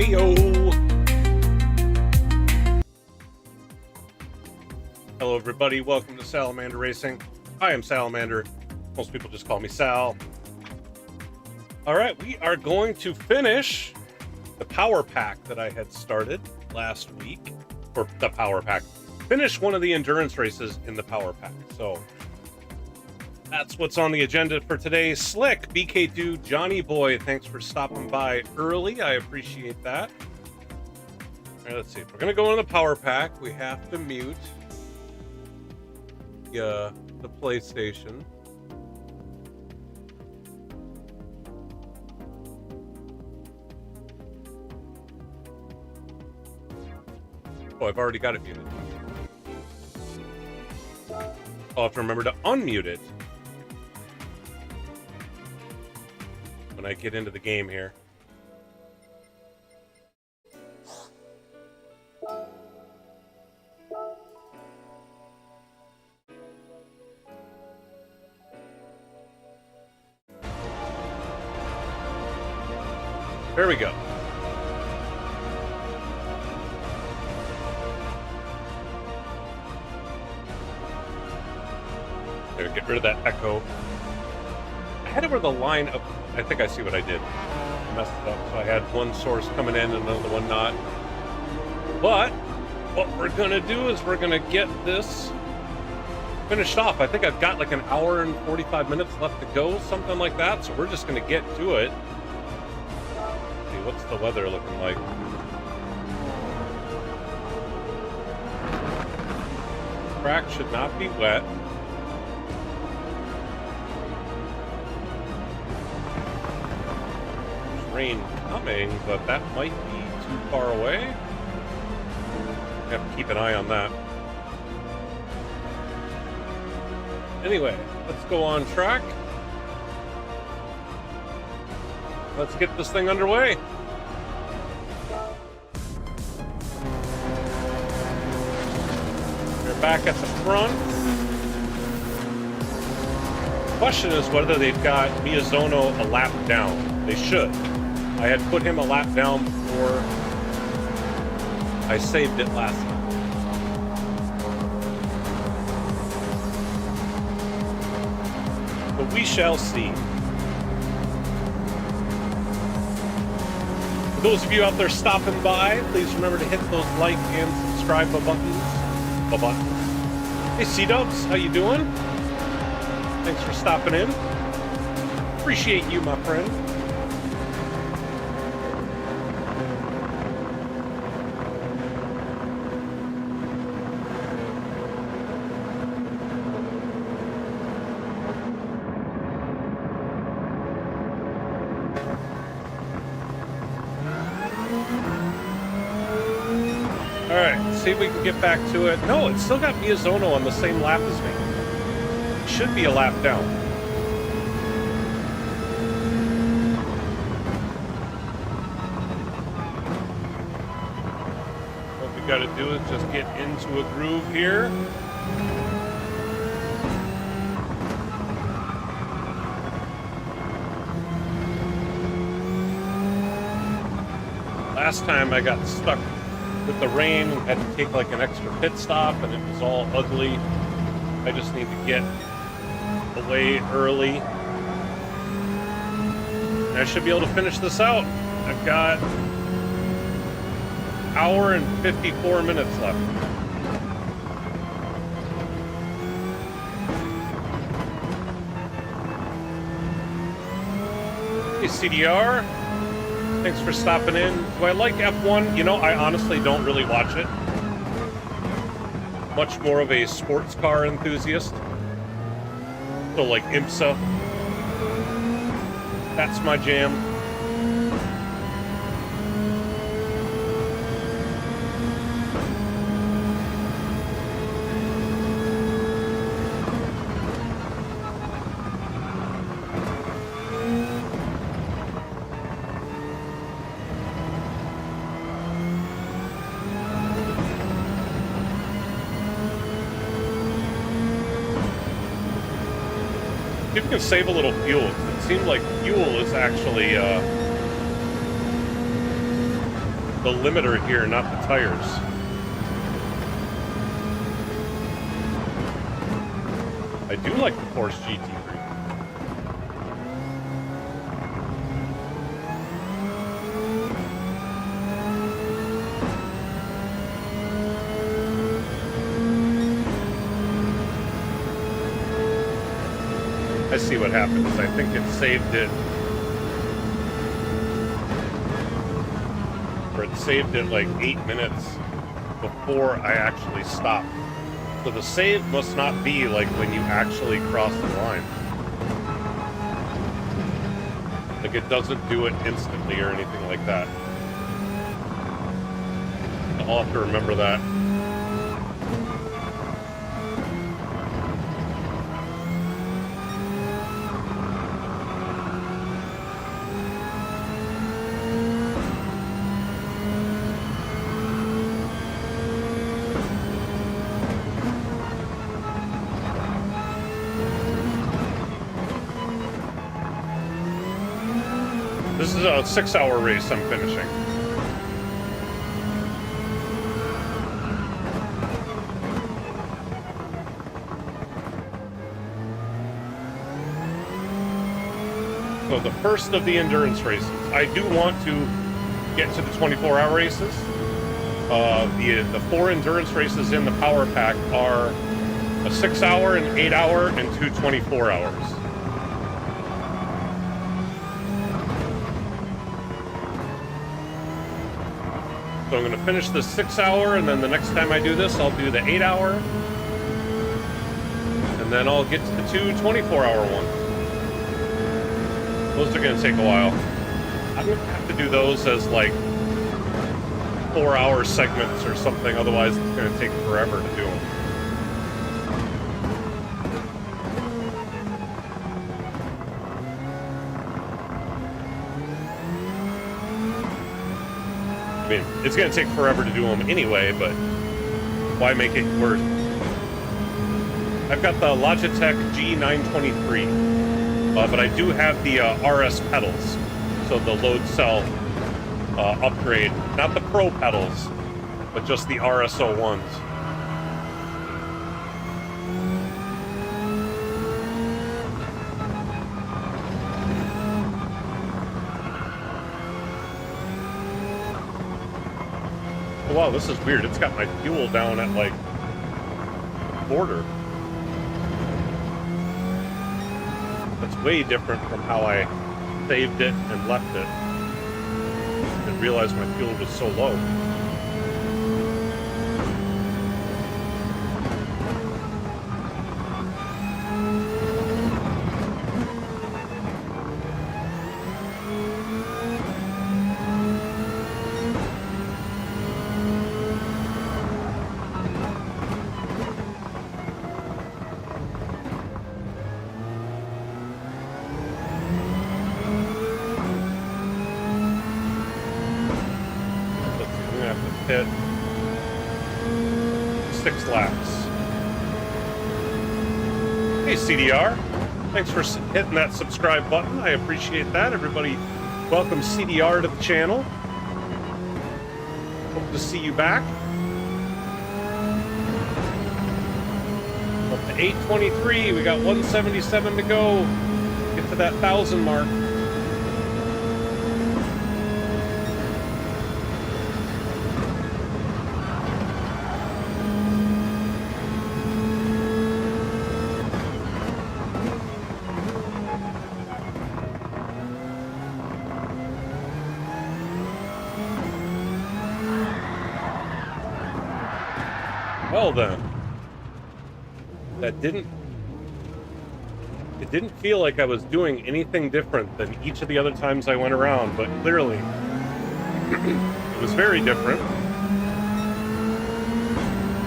Heyo! Hello everybody, welcome to Salamander Racing. I am Salamander. Most people just call me Sal. Alright, we are going to finish the power pack that I had started last week. Or the power pack. Finish one of the endurance races in the power pack. So that's what's on the agenda for today. Slick, BK2, Johnny Boy, thanks for stopping by early. I appreciate that. All right, let's see. If we're going to go in the power pack, we have to mute the PlayStation. Oh, I've already got it muted. I'll have to remember to unmute it when I get into the game here. There we go. There, get rid of that echo. I had it where the line up. I think I see what I did. I messed it up. So I had one source coming in and another one not. But what we're gonna do is we're gonna get this finished off. I think I've got like an hour and 45 minutes left to go, something like that. So we're just gonna get to it. Let's see, what's the weather looking like? Track should not be wet. Rain coming, but that might be too far away. I have to keep an eye on that. Anyway, let's go on track. Let's get this thing underway. We're back at the front. Question is whether they've got Miyazono a lap down. They should. I had put him a lap down before I saved it last time. But we shall see. For those of you out there stopping by, please remember to hit those like and subscribe buttons. Hey C-Dubs, how you doing? Thanks for stopping in. Appreciate you, my friend. See if we can get back to it. No, it's still got Miyazono on the same lap as me. It should be a lap down. What we gotta do is just get into a groove here. Last time I got stuck with the rain, had to take like an extra pit stop and it was all ugly. I just need to get away early. And I should be able to finish this out. I've got an hour and 54 minutes left. Hey CDR. Thanks for stopping in. Do I like F1? You know, I honestly don't really watch it. Much more of a sports car enthusiast. So like IMSA. That's my jam. You can save a little fuel. It seemed like fuel is actually the limiter here, not the tires. I do like the Porsche GT3. I see what happens. I think it saved it. Or it saved it like 8 minutes before I actually stopped. So the save must not be like when you actually cross the line. Like it doesn't do it instantly or anything like that. I'll have to remember that. This is a 6-hour race I'm finishing. So the first of the endurance races. I do want to get to the 24-hour races. The 4 endurance races in the power pack are a 6-hour, an 8-hour, and 2 24 hours. So I'm going to finish the 6-hour, and then the next time I do this, I'll do the 8-hour. And then I'll get to the 2 24-hour ones. Those are going to take a while. I'm going to have to do those as like 4-hour segments or something, otherwise it's going to take forever to do them. I mean, it's going to take forever to do them anyway, but why make it worse? I've got the Logitech G923, but I do have the RS pedals, so the load cell upgrade. Not the Pro pedals, but just the RS01s. Oh, wow, this is weird. It's got my fuel down at, like, quarter. That's way different from how I saved it and left it. I didn't realize my fuel was so low. Hit 6 laps. Hey CDR, thanks for hitting that subscribe button. I appreciate that. Everybody, welcome CDR to the channel. Hope to see you back. Up to 823, we got 177 to go. Get to that 1,000 mark. Well then, it didn't feel like I was doing anything different than each of the other times I went around, but clearly it was very different.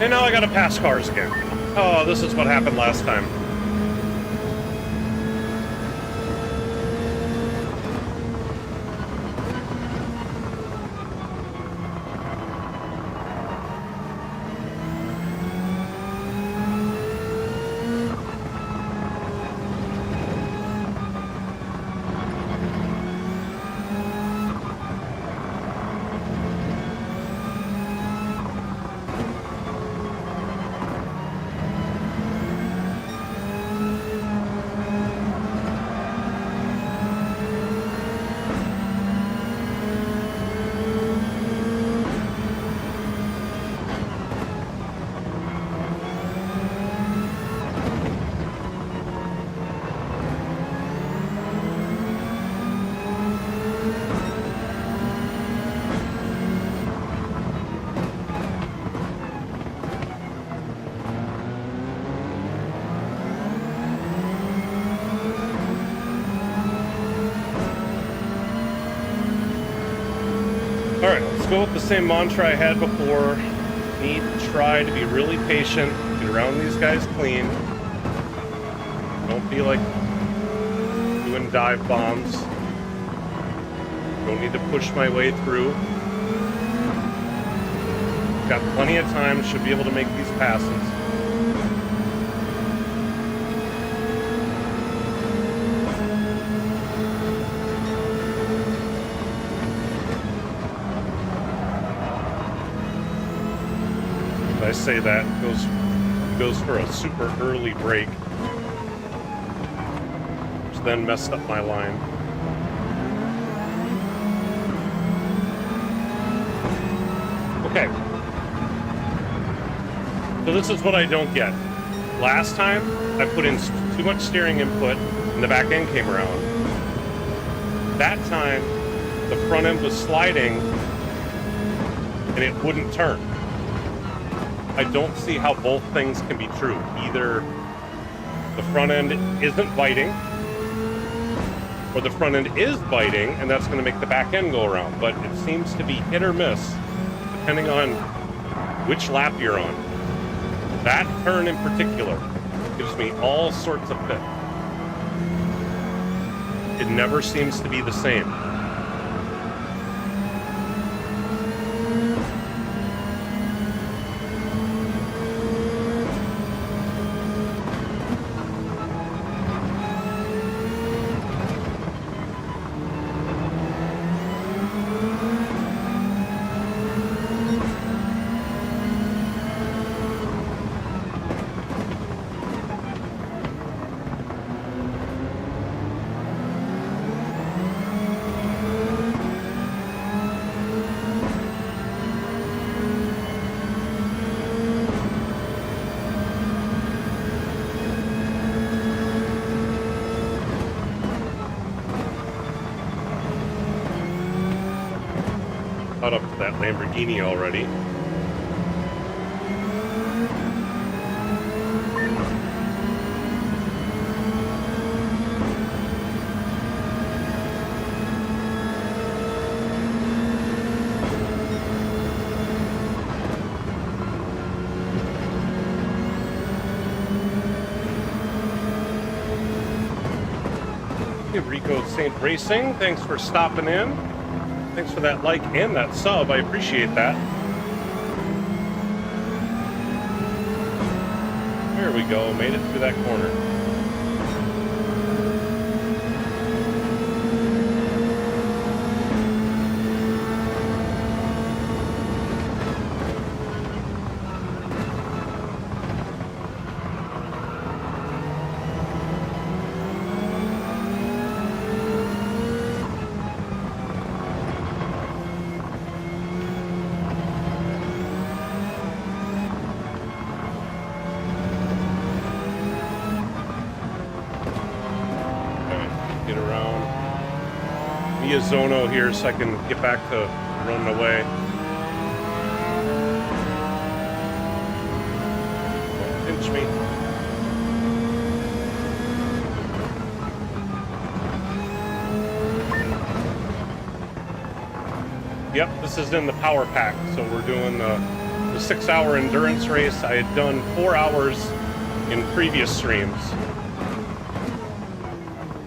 And now I gotta pass cars again. Oh, this is what happened last time. Alright, let's go with the same mantra I had before. Need to try to be really patient, get around these guys clean. Don't be like doing dive bombs. Don't need to push my way through. Got plenty of time, should be able to make these passes. I say that goes for a super early break, which then messed up my line. Okay, so this is what I don't get. Last time I put in too much steering input and the back end came around. That time the front end was sliding and it wouldn't turn. I don't see how both things can be true. Either the front end isn't biting, or the front end is biting, and that's going to make the back end go around. But it seems to be hit or miss, depending on which lap you're on. That turn in particular gives me all sorts of fits. It never seems to be the same. Caught up to that Lamborghini already. Hey, Rico Saint Racing, thanks for stopping in. Thanks for that like and that sub. I appreciate that. There we go. Made it through that corner. Zono here so I can get back to running away. Don't pinch me. Yep, this is in the power pack. So we're doing the 6-hour endurance race. I had done 4 hours in previous streams.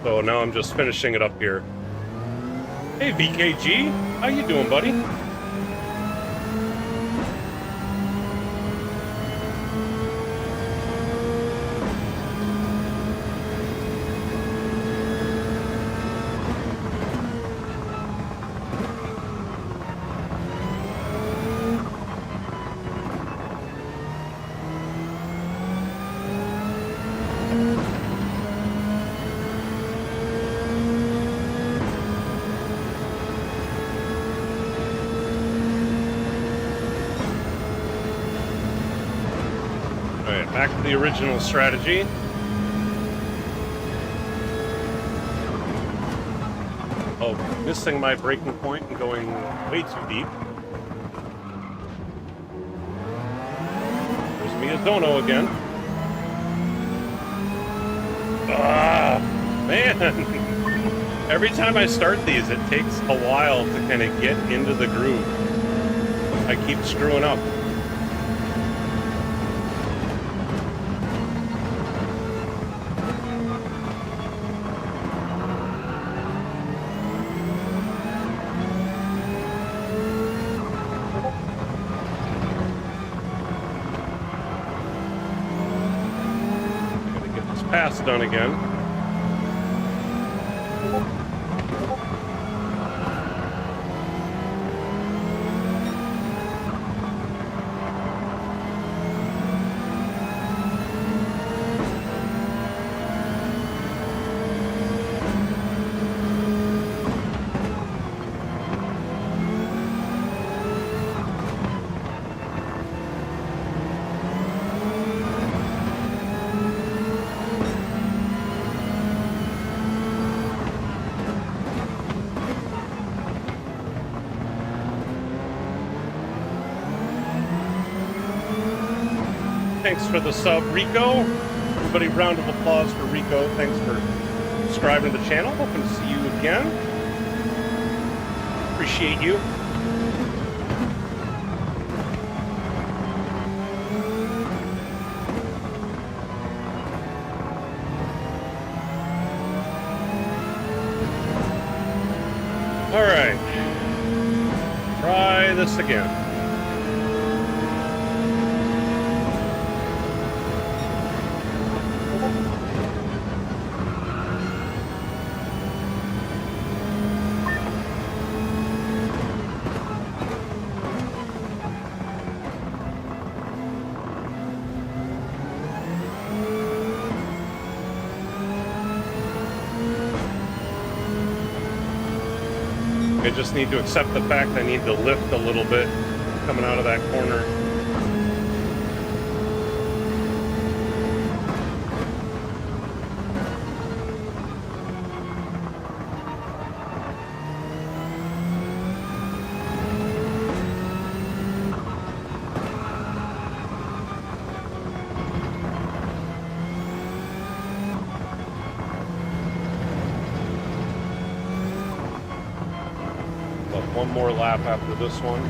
So now I'm just finishing it up here. Hey VKG, how you doing, buddy? Back to the original strategy. Oh, missing my braking point and going way too deep. There's Miyazono again. Ah, man! Every time I start these, it takes a while to kind of get into the groove. I keep screwing up. Gotta get this pass done again. Thanks for the sub, Rico. Everybody, round of applause for Rico. Thanks for subscribing to the channel. Hoping to see you again. Appreciate you. All right. Try this again. I just need to accept the fact I need to lift a little bit coming out of that corner. One more lap after this one.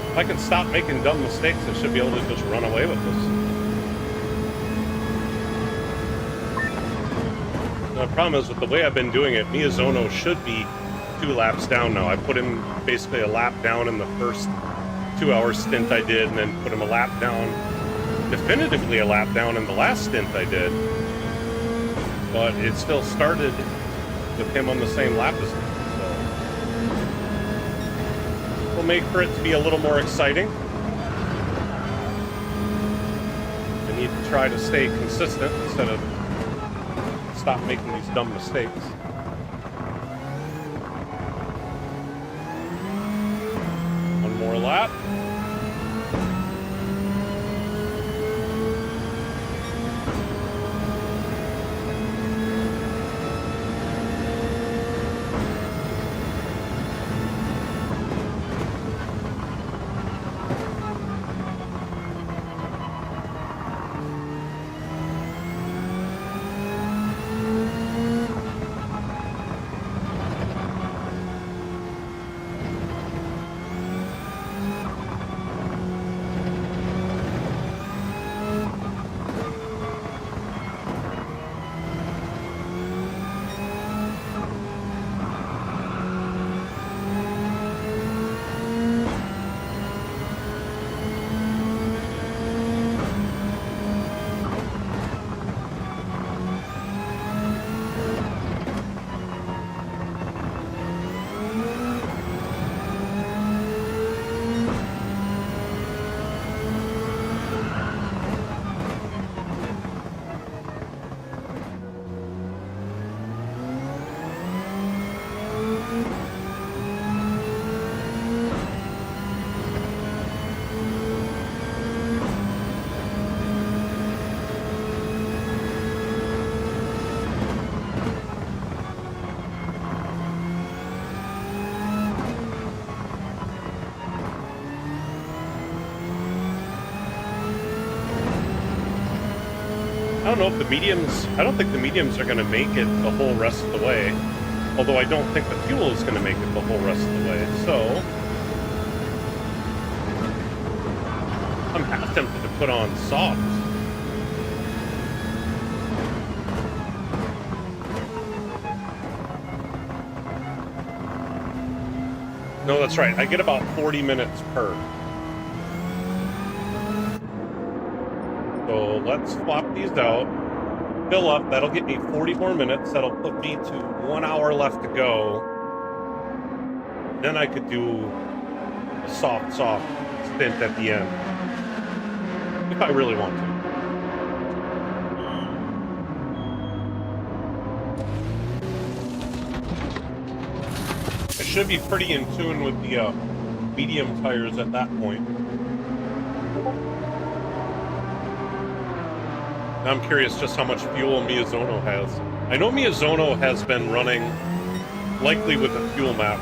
If I can stop making dumb mistakes, I should be able to just run away with this. The problem is, with the way I've been doing it, Miyazono should be 2 laps down now. I put him basically a lap down in the first 2-hour stint I did, and then put him a lap down, definitively a lap down in the last stint I did. But it still started with him on the same lap as me. Make for it to be a little more exciting. I need to try to stay consistent instead of stop making these dumb mistakes. One more lap. I don't know if the mediums, I don't think the mediums are going to make it the whole rest of the way. Although I don't think the fuel is going to make it the whole rest of the way. So I'm half tempted to put on soft. No, that's right. I get about 40 minutes per. So let's swap these out. Fill up. That'll get me 40 more minutes. That'll put me to 1 hour left to go. Then I could do a soft stint at the end. If I really want to. I should be pretty in tune with the medium tires at that point. Now I'm curious just how much fuel Miyazono has. I know Miyazono has been running likely with a fuel map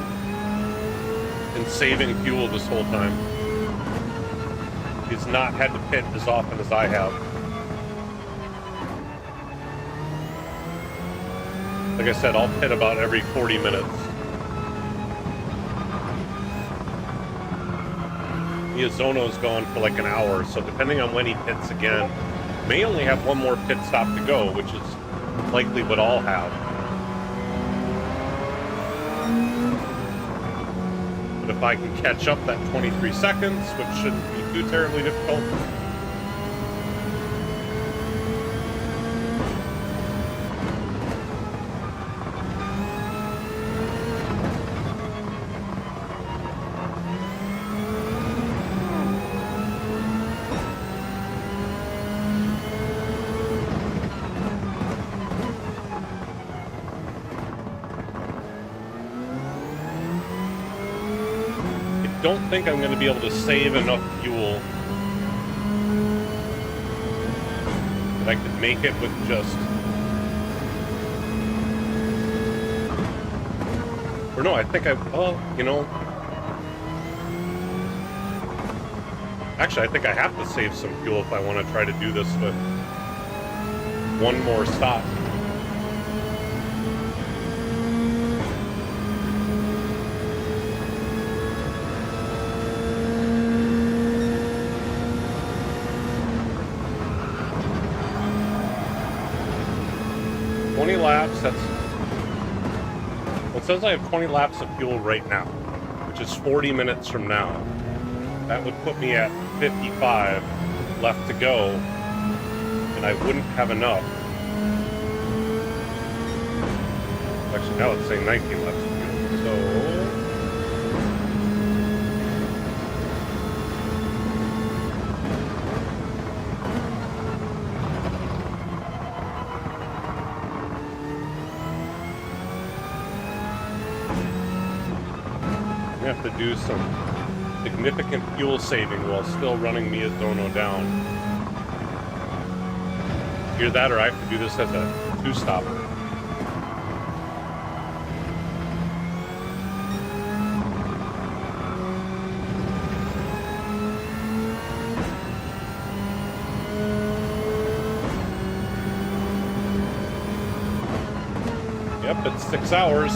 and saving fuel this whole time. He's not had to pit as often as I have. Like I said, I'll pit about every 40 minutes. Miyazono's gone for like an hour, so depending on when he pits again, may only have one more pit stop to go, which is likely what I'll have. But if I can catch up that 23 seconds, which shouldn't be too terribly difficult. Don't think I'm going to be able to save enough fuel that I could make it with just... Or no, I think well, you know... Actually, I think I have to save some fuel if I want to try to do this with one more stop. Laps, that's... Well, it says I have 20 laps of fuel right now, which is 40 minutes from now. That would put me at 55 left to go, and I wouldn't have enough. Actually, now it's saying 19 laps of fuel, so... have to do some significant fuel saving while still running Miyazono down. Either that or I have to do this as a two-stopper. Yep, it's 6 hours.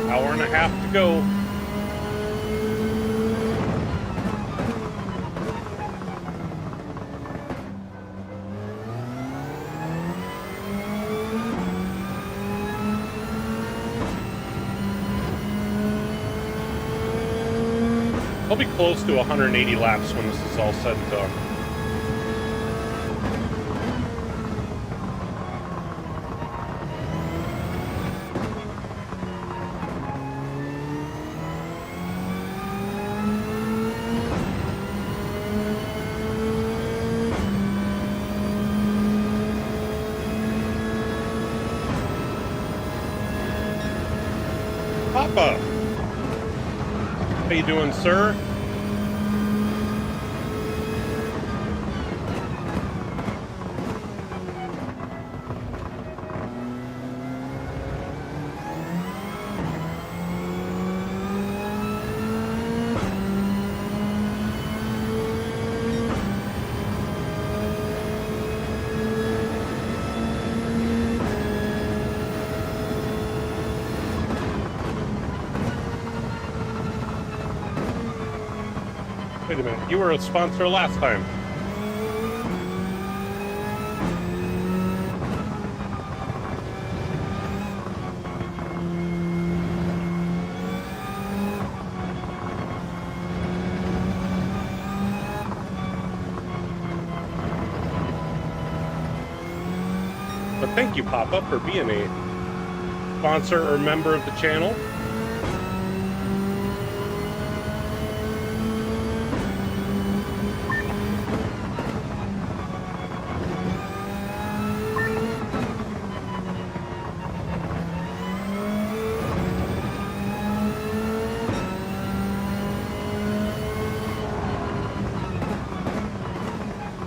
Hour and a half to go. I'll be close to 180 laps when this is all said and done. Papa! How you doing, sir? Wait a minute, you were a sponsor last time. But thank you, Papa, for being a sponsor or member of the channel.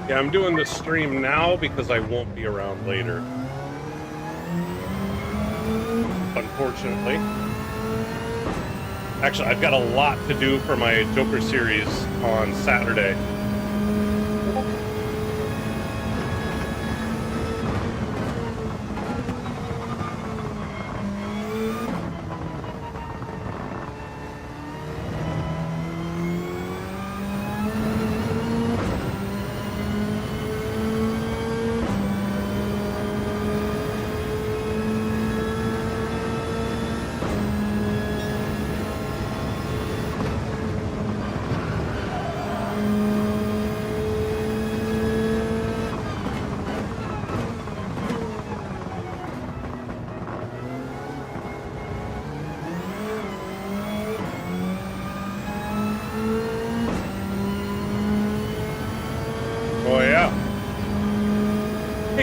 Yeah, I'm doing the stream now because I won't be around later. Unfortunately. Actually, I've got a lot to do for my Joker series on Saturday.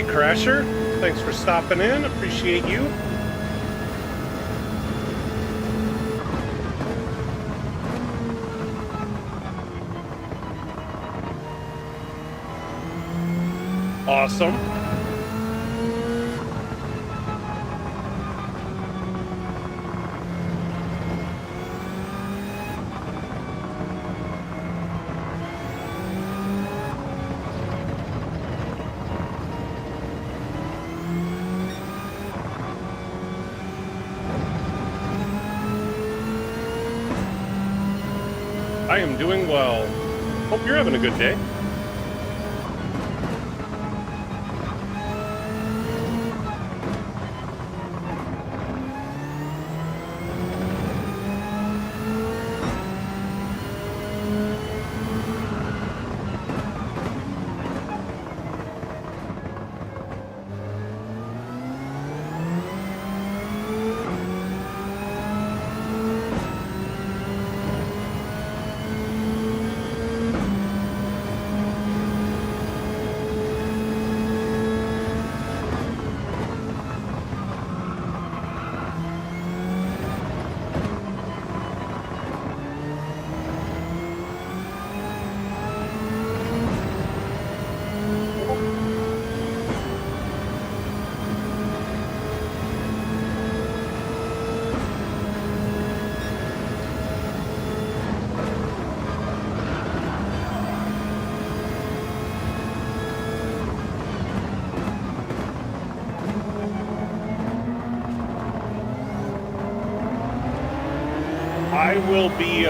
Crasher, thanks for stopping in. Appreciate you. Awesome. I am doing well. Hope you're having a good day. I will be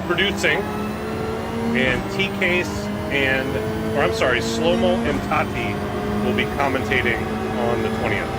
producing, and T-Case or I'm sorry, Slow-Mo and Tati will be commentating on the 20th.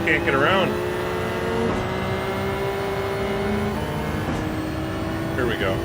Can't get around. Here we go.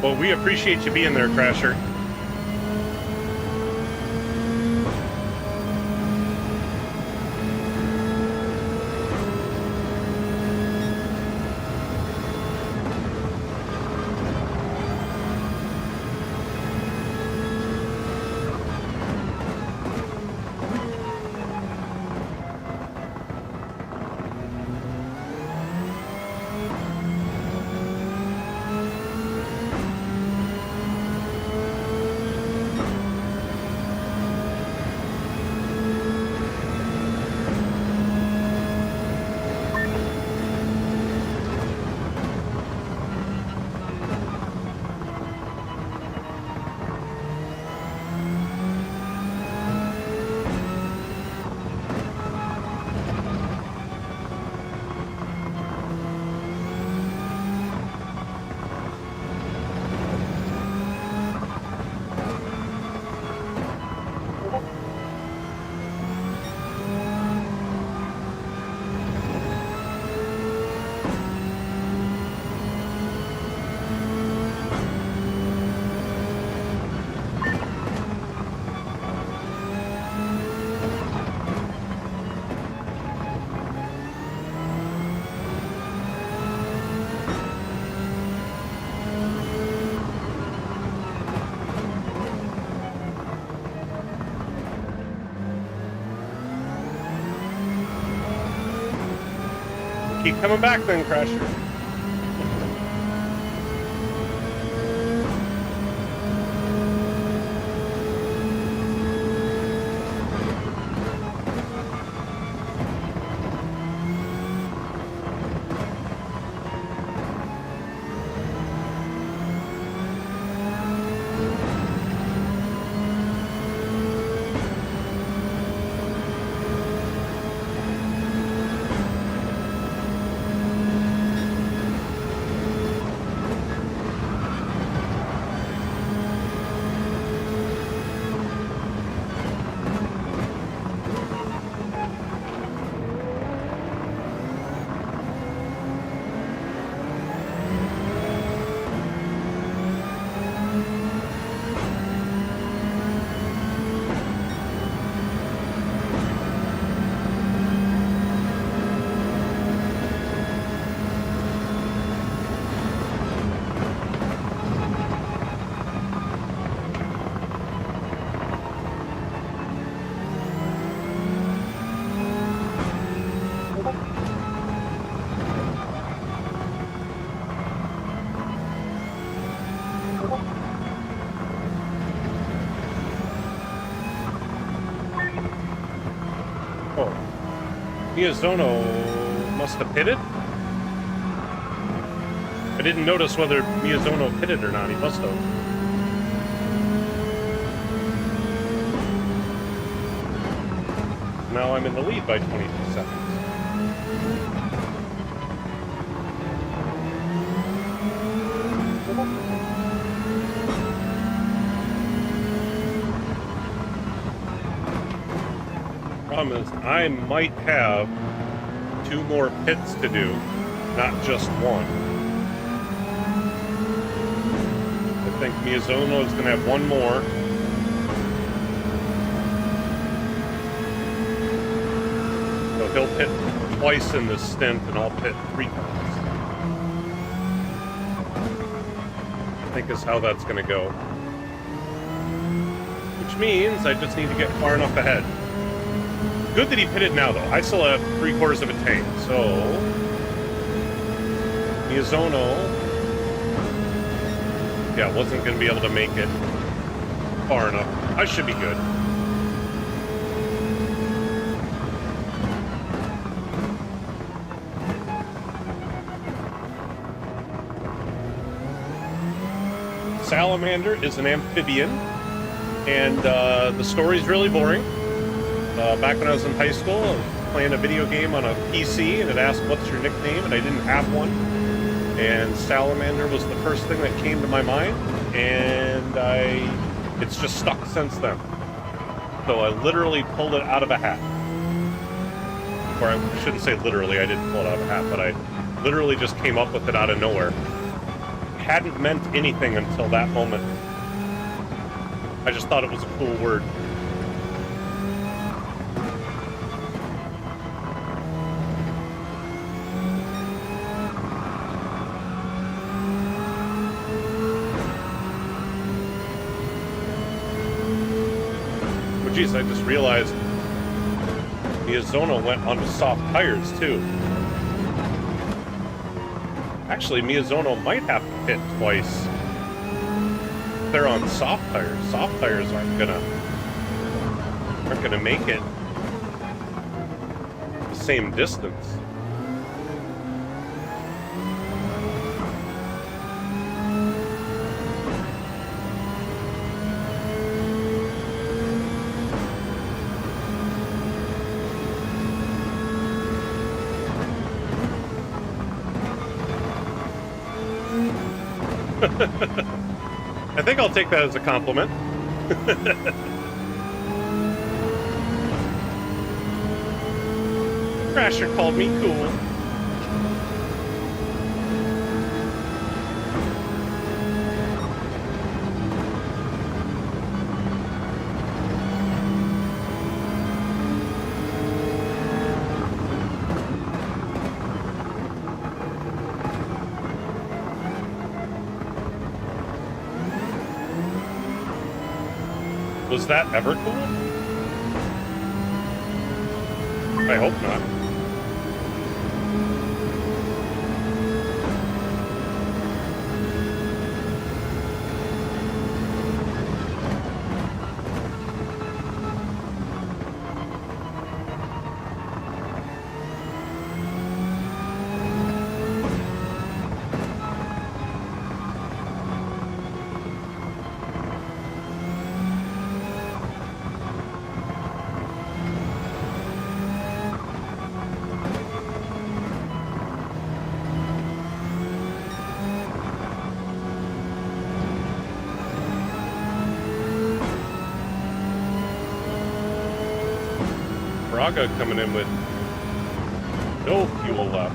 Well, we appreciate you being there, Crasher. Keep coming back then, Crasher. Miyazono must have pitted? I didn't notice whether Miyazono pitted or not. He must have. Now I'm in the lead by 22 seconds. Problem is, I might have 2 more pits to do, not just one. I think Miyazono is going to have 1 more. So he'll pit twice in this stint, and I'll pit 3 times. I think is how that's going to go. Which means I just need to get far enough ahead. Good that he pitted now, though. I still have 3/4 of a tank, so Miyazono, yeah, wasn't going to be able to make it far enough. I should be good. Salamander is an amphibian, and the story's really boring. Back when I was in high school, I was playing a video game on a PC, and it asked, "What's your nickname?" and I didn't have one. And Salamander was the first thing that came to my mind, and it's just stuck since then. So I literally pulled it out of a hat. Or I shouldn't say literally, I didn't pull it out of a hat, but I literally just came up with it out of nowhere. hadn't meant anything until that moment. I just thought it was a cool word. Oh, geez, I just realized Miyazono went onto soft tires, too. Actually, Miyazono might have to pit twice. They're on soft tires. Soft tires aren't gonna make it the same distance. I think I'll take that as a compliment. Crasher called me cool. Was that ever cool? I hope not. Braga coming in with no fuel left.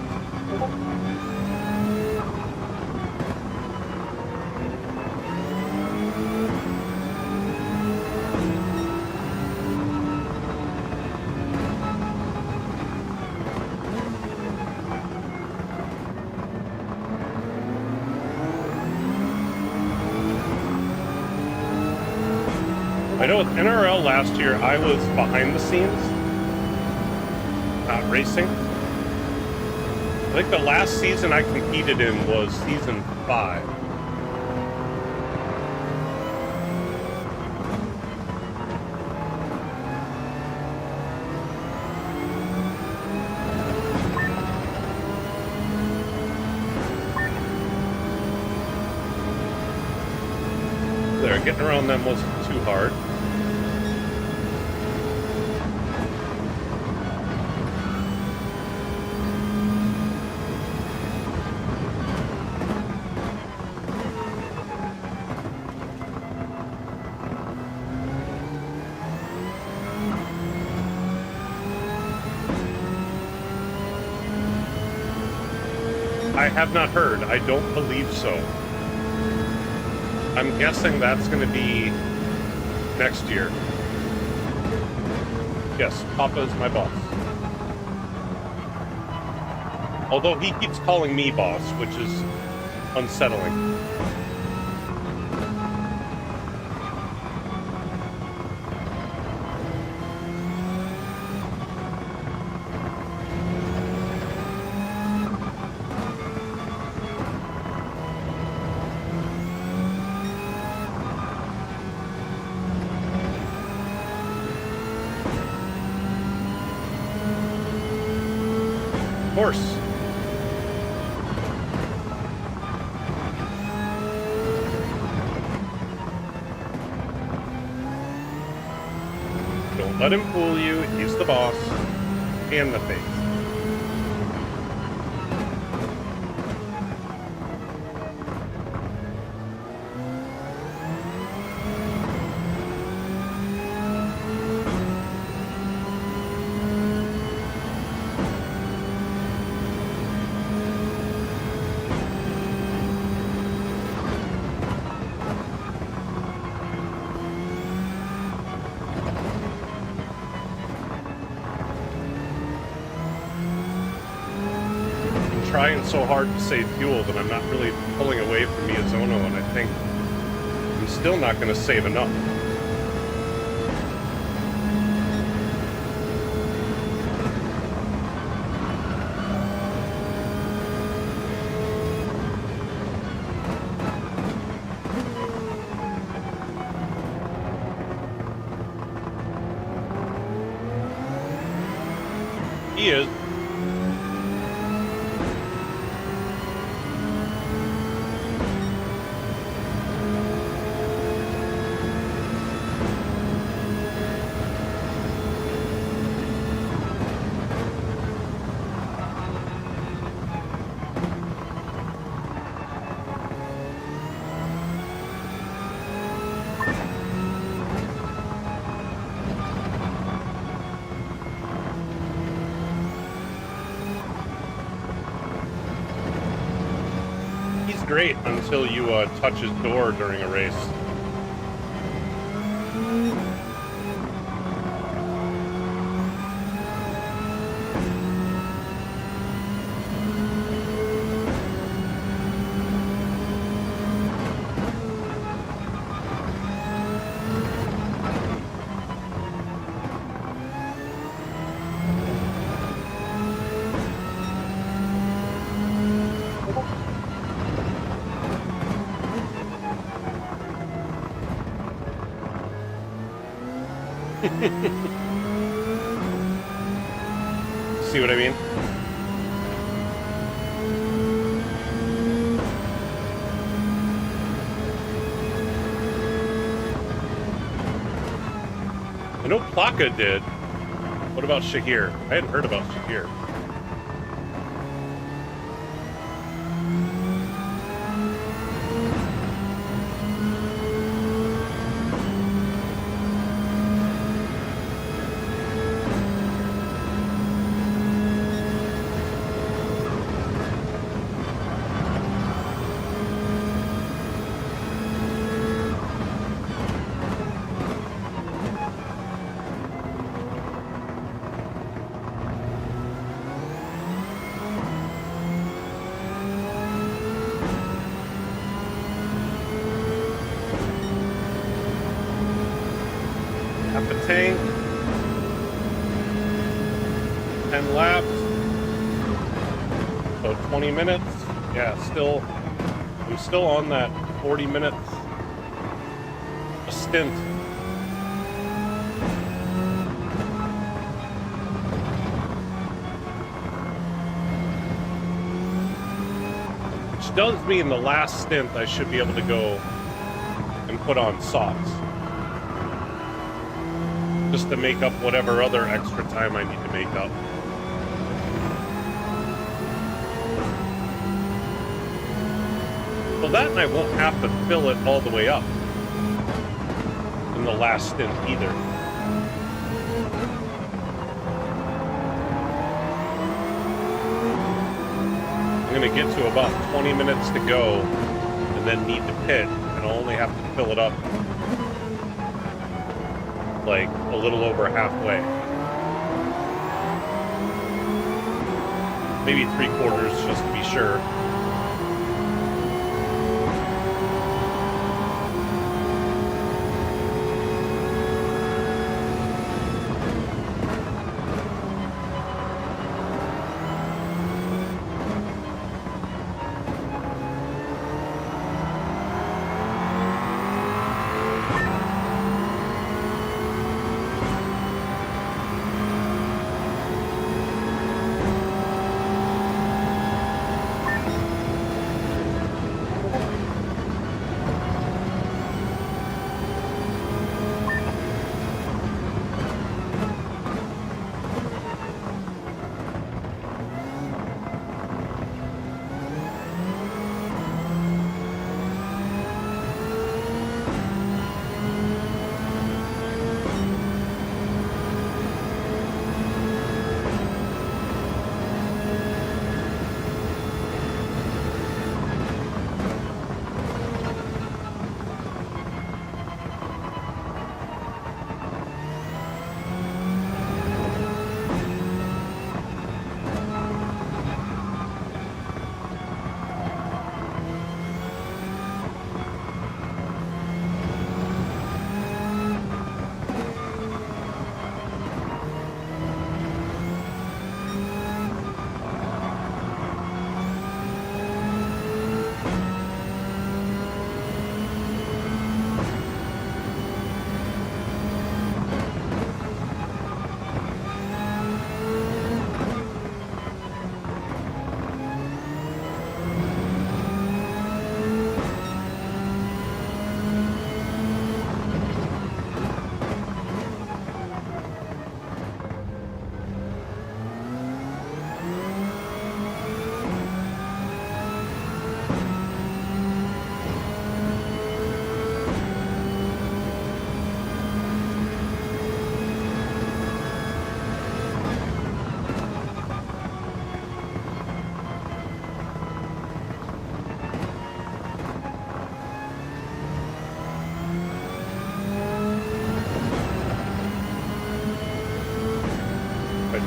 I know with NRL last year, I was behind the scenes. Not racing. I think the last season I competed in was season 5. There, getting around them wasn't too hard. I have not heard. I don't believe so. I'm guessing that's going to be next year. Yes, Papa is my boss. Although he keeps calling me boss, which is unsettling. Horse. Don't let him fool you. He's the boss and the face. trying so hard to save fuel that I'm not really pulling away from Miyazono, and I think I'm still not going to save enough. He is. Great until you touch his door during a race. See what I mean? I know Plaka did. What about Shahir? I hadn't heard about Shahir. Tank, 10 laps, so 20 minutes. Yeah, I'm still on that 40 minutes a stint. Which does mean the last stint I should be able to go and put on socks. Just to make up whatever other extra time I need to make up. Well, that and I won't have to fill it all the way up in the last stint either. I'm going to get to about 20 minutes to go and then need to pit, and I'll only have to fill it up like a little over halfway. Maybe 3/4 just to be sure.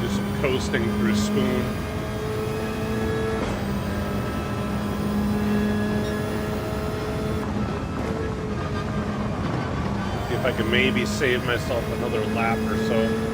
Do some coasting through Spoon. See if I can maybe save myself another lap or so.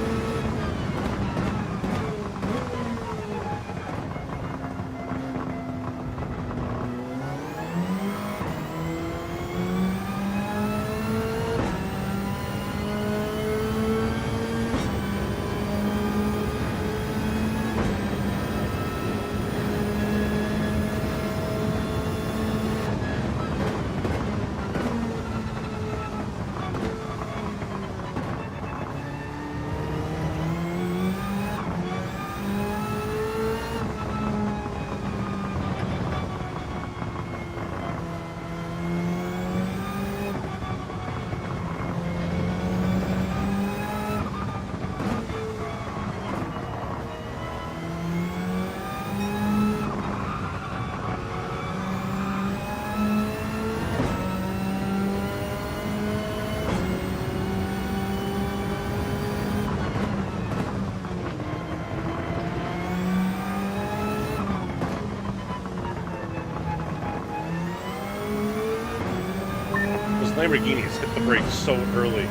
Lamborghinis hit the brakes so early.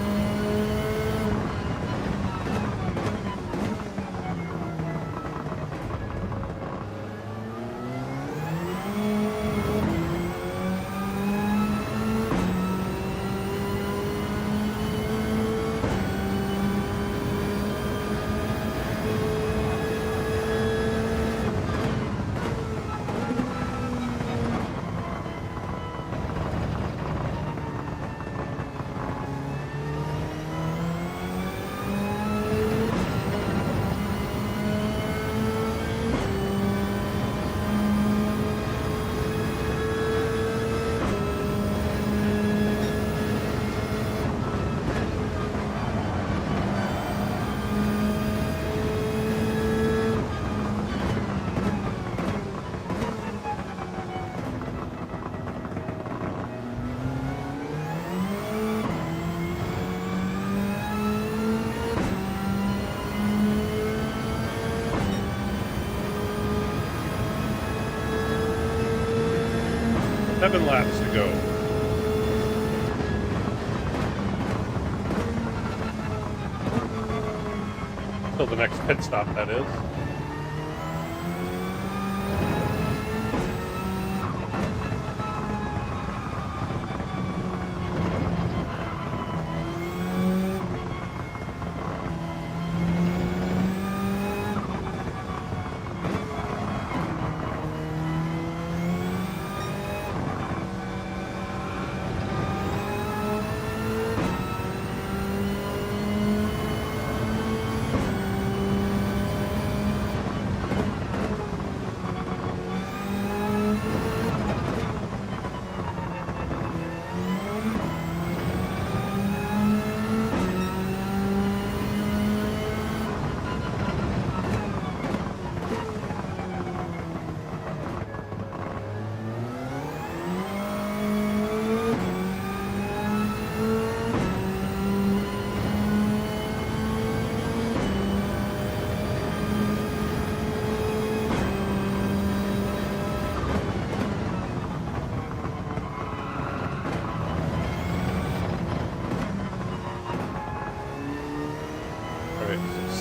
Seven laps to go. Till the next pit stop, that is.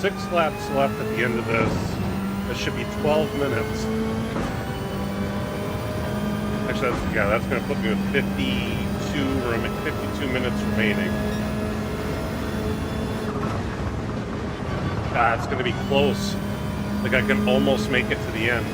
Six laps left at the end of this. This should be 12 minutes. Actually, that's going to put me with 52 minutes remaining. It's going to be close. Like I can almost make it to the end.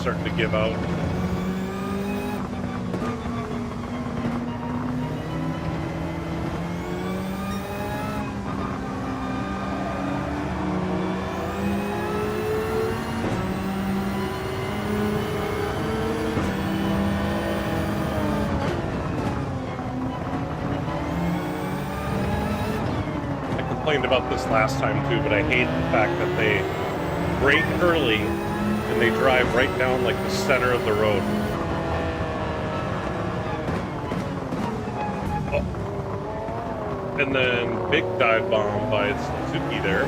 starting to give out. About this last time too, but I hate the fact that they brake early and they drive right down like the center of the road. Oh. And then big dive bomb by Suzuki there.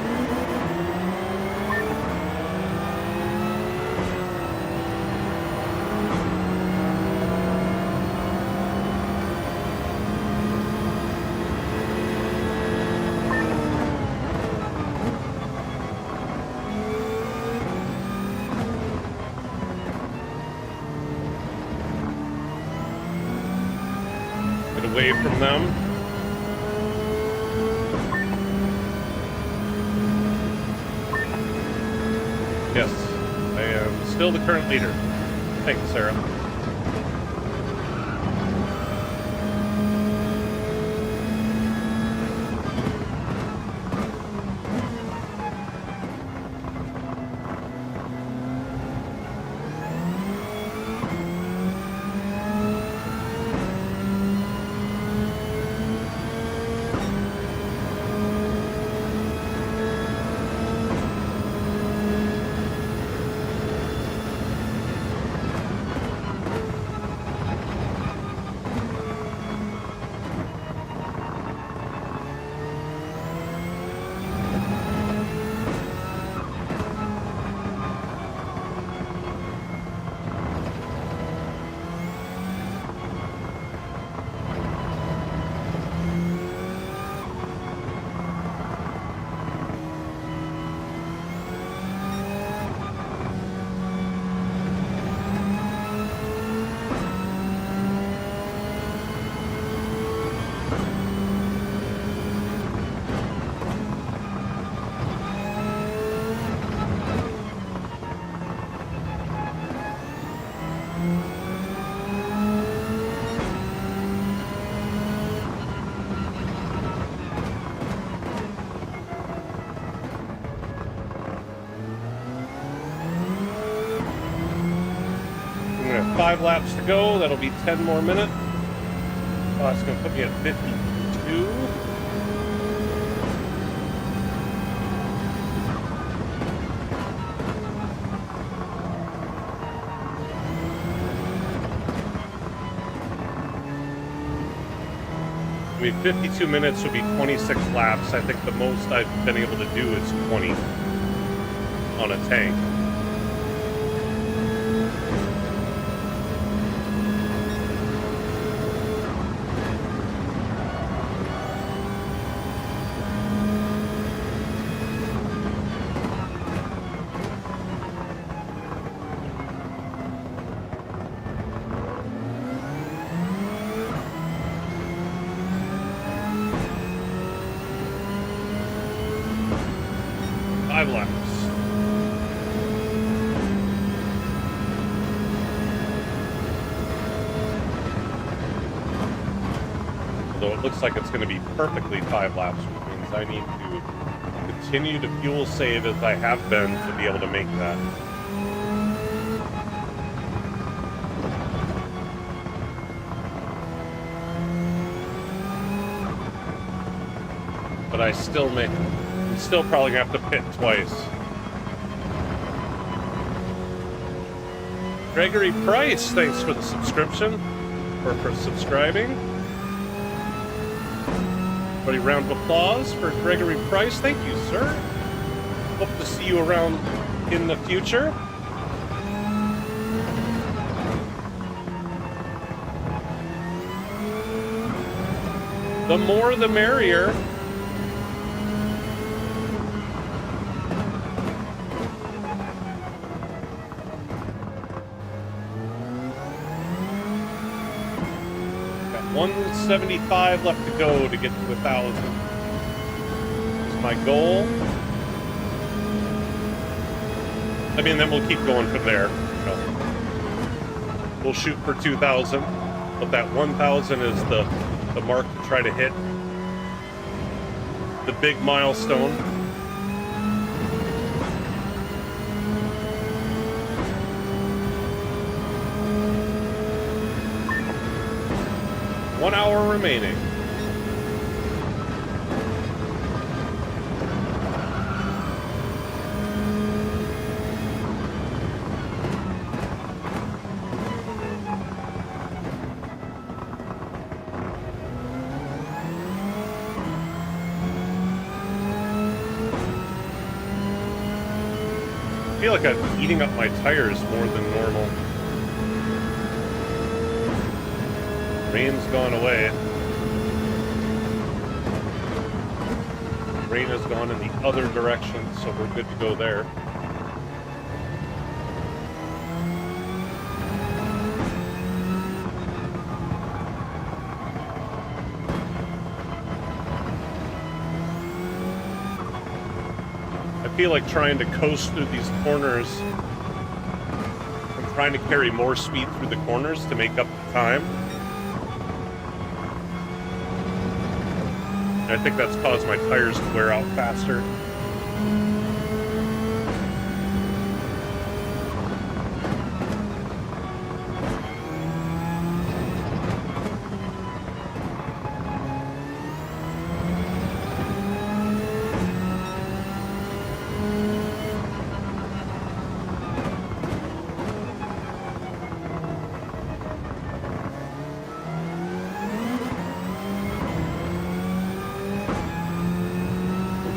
Away from them. Yes, I am still the current leader. Thanks, Sarah. We have 5 laps to go. That'll be 10 more minutes. Oh, it's going to put me at 52. I mean, 52 minutes would be 26 laps. I think the most I've been able to do is 20 on a tank. Looks like it's going to be perfectly 5 laps, which means I need to continue to fuel save as I have been to be able to make that. But I'm still probably going to have to pit twice. Gregory Price, thanks for the subscription, or for subscribing. Everybody, round of applause for Gregory Price. Thank you, sir. Hope to see you around in the future. The more the merrier. Got 175 left to go to get to 1,000. That's my goal. I mean, then we'll keep going from there. So. we'll shoot for 2,000, but that 1,000 is the mark to try to hit the big milestone. One hour remaining. I feel like I'm eating up my tires more than normal. Rain's gone away. Rain has gone in the other direction, so we're good to go there. I feel like trying to coast through these corners. I'm trying to carry more speed through the corners to make up the time. And I think that's caused my tires to wear out faster.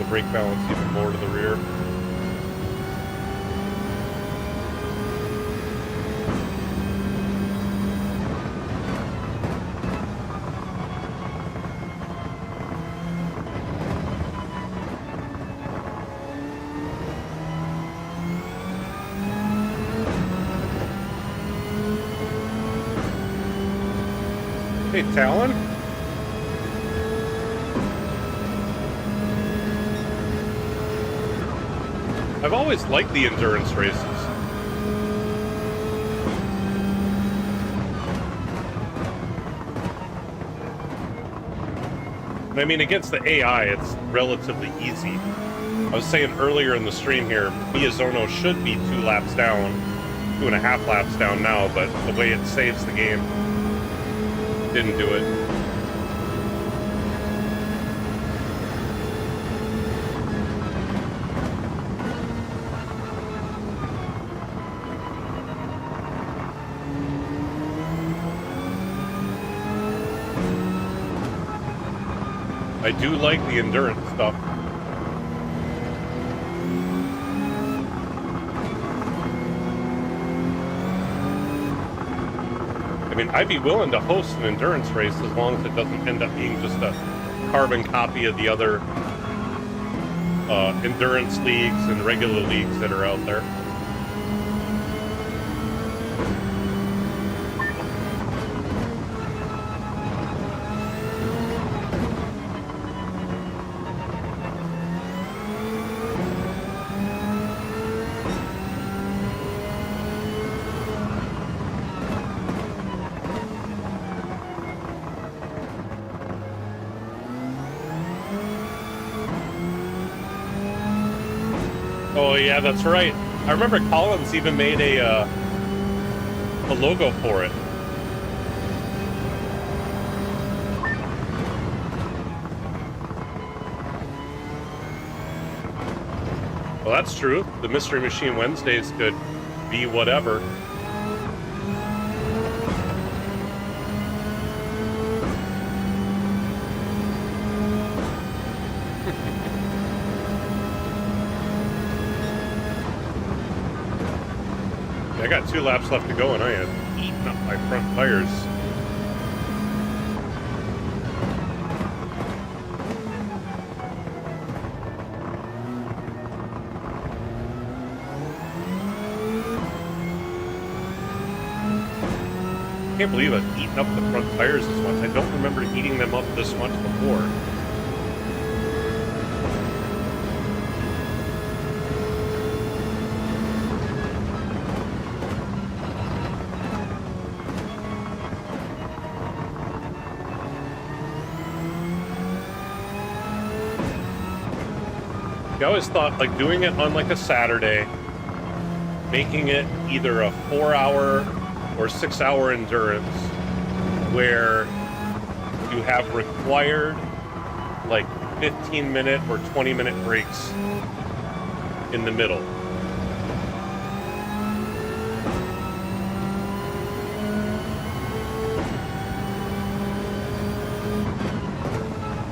Brake balance even more to the rear. Hey, Talon? I've always liked the endurance races. I mean, against the AI, it's relatively easy. I was saying earlier in the stream here, Miyazono should be 2 laps down, 2.5 laps down now, but the way it saves the game didn't do it. I do like the endurance stuff. I mean, I'd be willing to host an endurance race as long as it doesn't end up being just a carbon copy of the other endurance leagues and regular leagues that are out there. Oh yeah, that's right. I remember Collins even made a logo for it. Well, that's true. The Mystery Machine Wednesdays could be whatever. I got 2 laps left to go, and I am eating up my front tires. I can't believe I've eaten up the front tires this much. I don't remember eating them up this much before. I always thought like doing it on like a Saturday, making it either a 4-hour or 6-hour endurance where you have required like 15-minute or 20-minute breaks in the middle.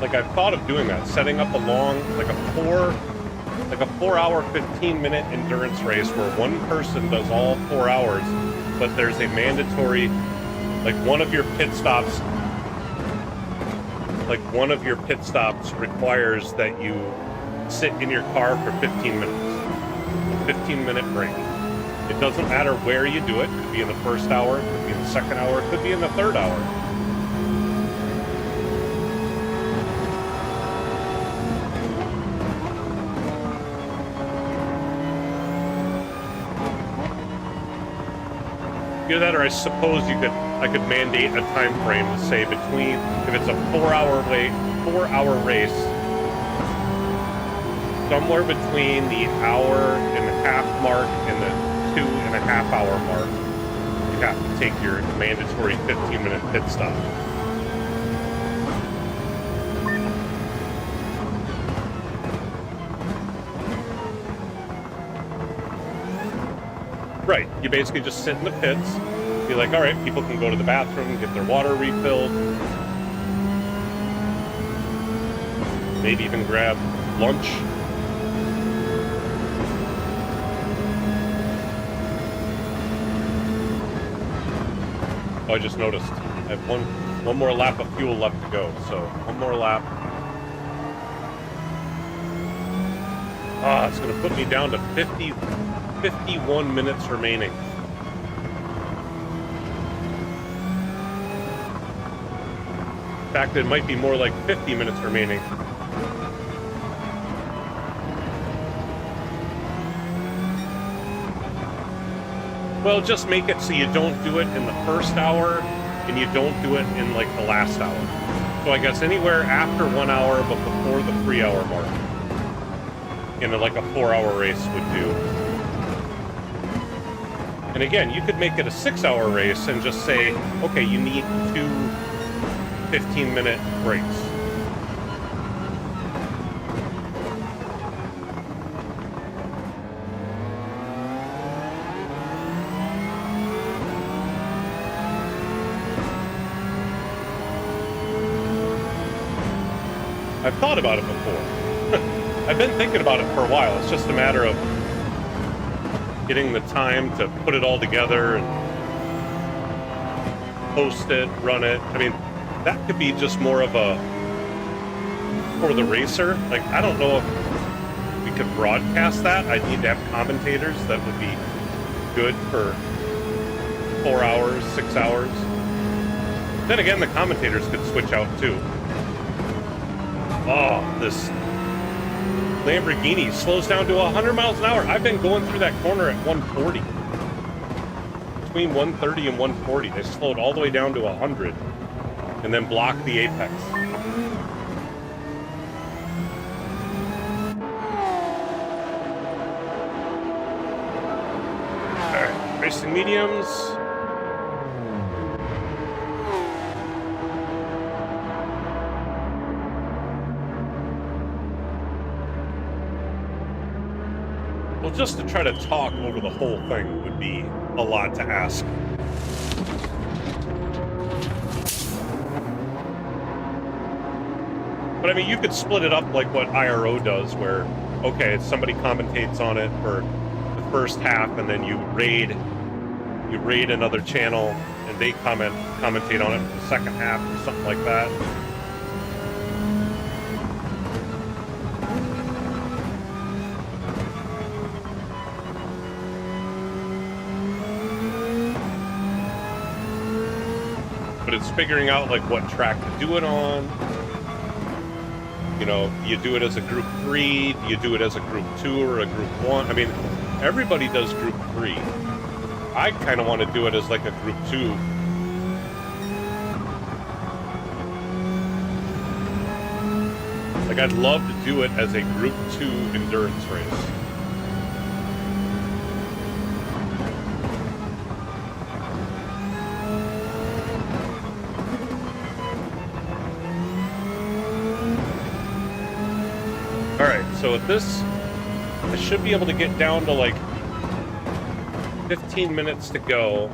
Like I've thought of doing that, setting up a long, like a 4-hour, 15-minute endurance race where one person does all 4 hours, but there's a mandatory, like one of your pit stops requires that you sit in your car for 15 minutes. A 15-minute break. It doesn't matter where you do it. It could be in the first hour, it could be in the second hour, it could be in the third hour. Either that, or I suppose I could mandate a time frame to say between, if it's a 4-hour race, somewhere between the hour-and-a-half mark and the 2.5-hour mark, you have to take your mandatory 15-minute pit stop. Right, you basically just sit in the pits, be like, all right, people can go to the bathroom, get their water refilled, maybe even grab lunch. Oh, I just noticed. I have one more lap of fuel left to go, so one more lap. Ah, it's going to put me down to 51 minutes remaining. In fact, it might be more like 50 minutes remaining. Well, just make it so you don't do it in the first hour and you don't do it in like the last hour. So I guess anywhere after 1 hour but before the 3-hour mark in like a 4-hour race would do. And again, you could make it a 6-hour race and just say, okay, you need 2 15-minute breaks. I've thought about it before. I've been thinking about it for a while. It's just a matter of getting the time to put it all together and post it, run it. I mean, that could be just more of a, for the racer. Like, I don't know if we could broadcast that. I'd need to have commentators that would be good for 4 hours, 6 hours. Then again, the commentators could switch out too. Oh, this Lamborghini slows down to 100 miles an hour. I've been going through that corner at 140. Between 130 and 140. They slowed all the way down to 100 and then blocked the apex. All right, racing mediums. Well, just to try to talk over the whole thing would be a lot to ask. But I mean, you could split it up like what IRO does, where, okay, somebody commentates on it for the first half, and then you raid another channel, and they commentate on it for the second half, or something like that. But it's figuring out like what track to do it on. You know, you do it as a group 3, you do it as a group 2 or a group 1. I mean, everybody does group 3. I kind of want to do it as like a group 2. Like, I'd love to do it as a Group 2 endurance race. Alright, so with this, I should be able to get down to like 15 minutes to go.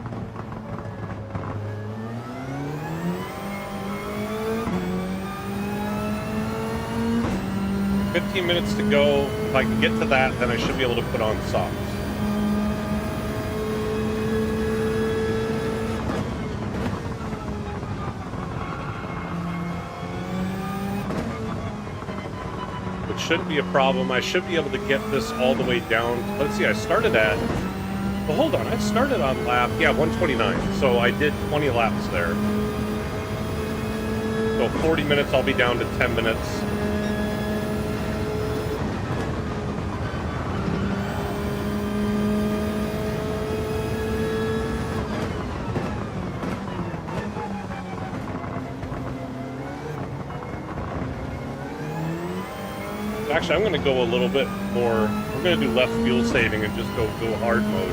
Minutes to go. If I can get to that, then I should be able to put on socks. Which shouldn't be a problem. I should be able to get this all the way down. Let's see, I started at... Well, hold on. I started on lap... Yeah, 129. So I did 20 laps there. So 40 minutes, I'll be down to 10 minutes. Actually, I'm going to go a little bit more. We're going to do less fuel saving and just go hard mode.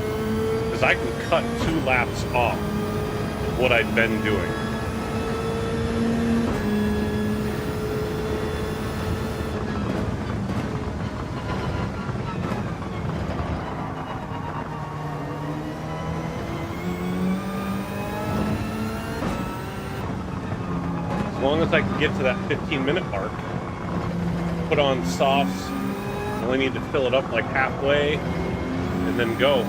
Because I can cut 2 laps off of what I'd been doing. As long as I can get to that 15-minute mark. Put on softs. Only need to fill it up like halfway and then go.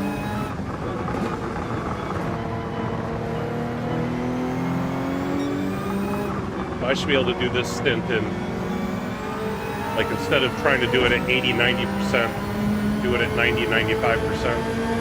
I should be able to do this stint in, like, instead of trying to do it at 80-90%, do it at 90-95%.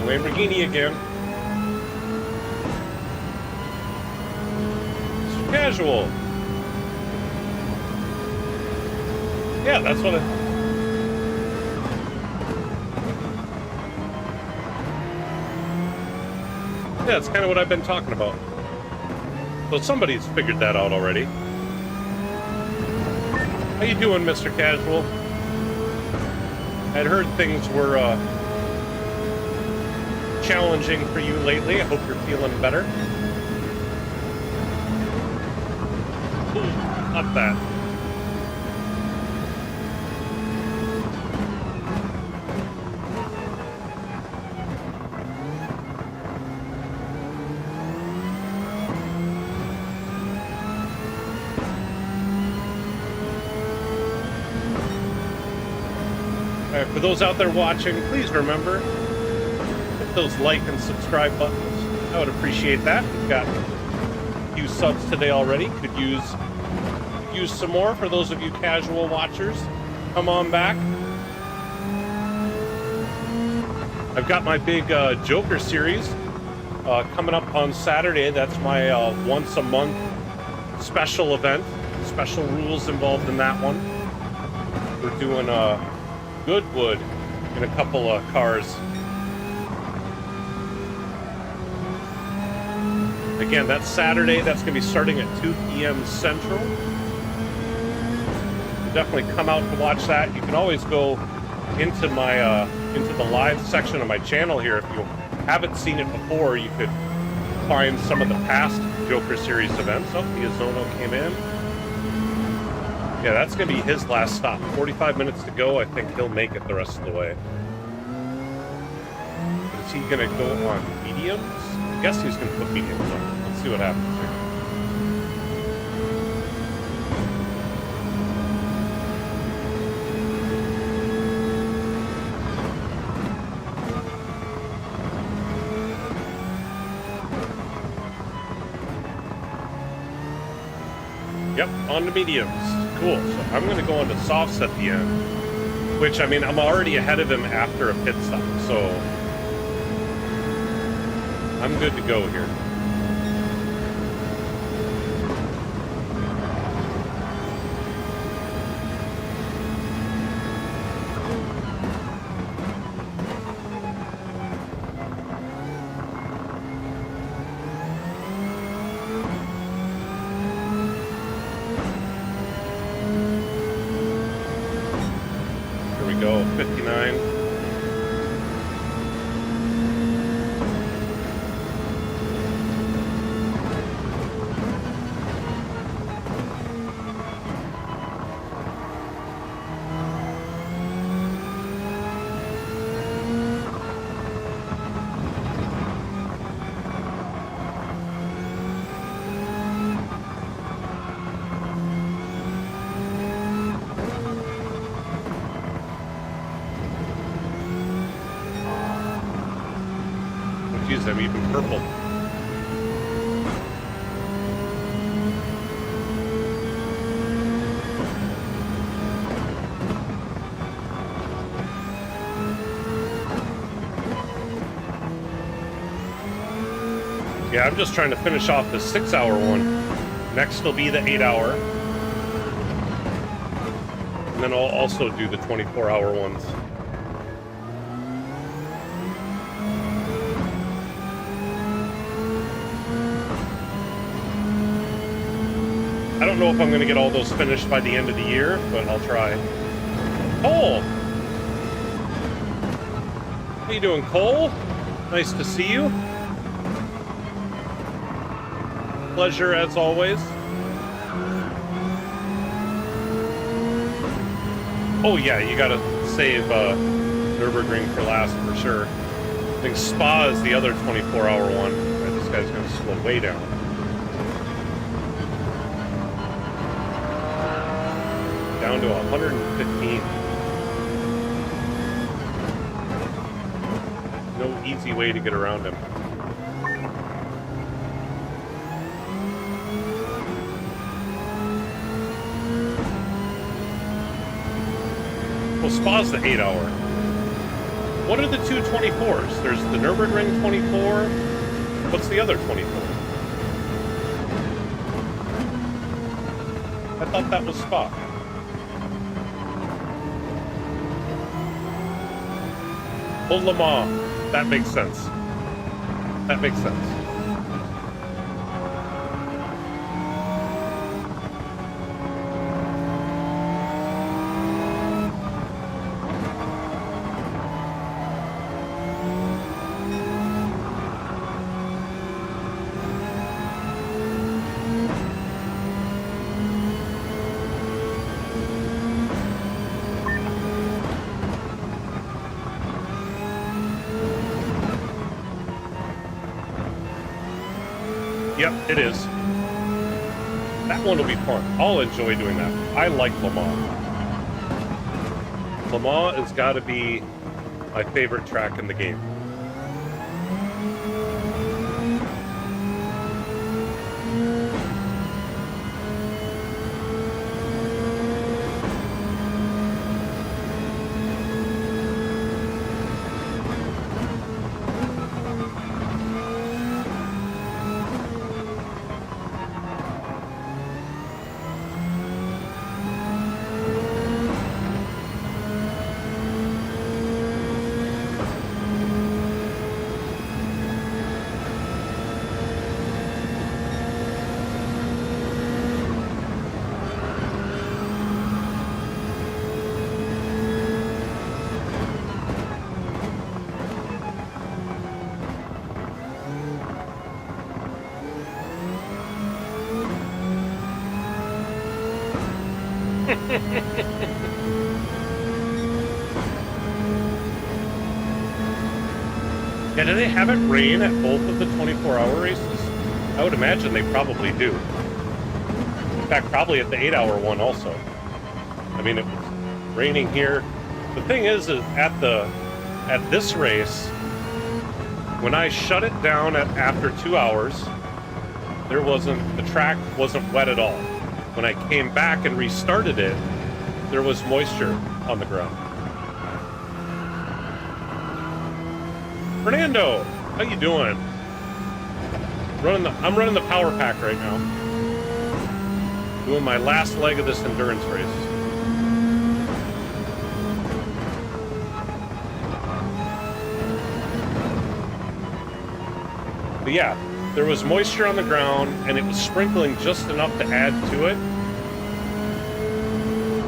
Lamborghini again. It's casual. Yeah, that's what Yeah, it's kind of what I've been talking about. So somebody's figured that out already. How you doing, Mr. Casual? I'd heard things were, challenging for you lately. I hope you're feeling better. Ooh, not that. All right, for those out there watching, please remember, those like and subscribe buttons. I would appreciate that. We've got a few subs today already. Could use some more. For those of you casual watchers, come on back. I've got my big Joker series coming up on Saturday. That's my once a month special event. Special rules involved in that one. We're doing Goodwood in a couple of cars. Again, that's Saturday. That's going to be starting at 2 p.m. Central. Definitely come out to watch that. You can always go into my into the live section of my channel here. If you haven't seen it before, you could find some of the past Joker Series events. Oh, Piazzono came in. Yeah, that's going to be his last stop. 45 minutes to go. I think he'll make it the rest of the way. But is he going to go on mediums? I guess he's going to put mediums on. Let's see what happens here. Yep, on the mediums. Cool. So I'm going to go on to softs at the end. Which, I mean, I'm already ahead of him after a pit stop. So I'm good to go here. Here we go, 59. Jeez, I'm even purple. Yeah, I'm just trying to finish off the 6-hour one. Next will be the 8-hour. And then I'll also do the 24-hour ones. I don't know if I'm going to get all those finished by the end of the year, but I'll try. Cole! How you doing, Cole? Nice to see you. Pleasure as always. Oh yeah, you gotta save Nürburgring for last for sure. I think Spa is the other 24-hour one. Right, this guy's gonna slow way down. Down to 115. No easy way to get around him. Well, Spa's the 8-hour. What are the two 24s? There's the Nürburgring 24. What's the other 24? I thought that was Spa. Oh, Le Mans. That makes sense. That makes sense. Yep, it is. That one will be fun. I'll enjoy doing that. I like Le Mans. Le Mans has got to be my favorite track in the game. Yeah, do they have it rain at both of the 24-hour races? I would imagine they probably do. In fact, probably at the 8-hour one also. I mean, it was raining here. The thing is at this race, when I shut it down after 2 hours, the track wasn't wet at all. When I came back and restarted it, there was moisture on the ground. Fernando, how you doing? I'm running the power pack right now. Doing my last leg of this endurance race. But yeah, there was moisture on the ground, and it was sprinkling just enough to add to it.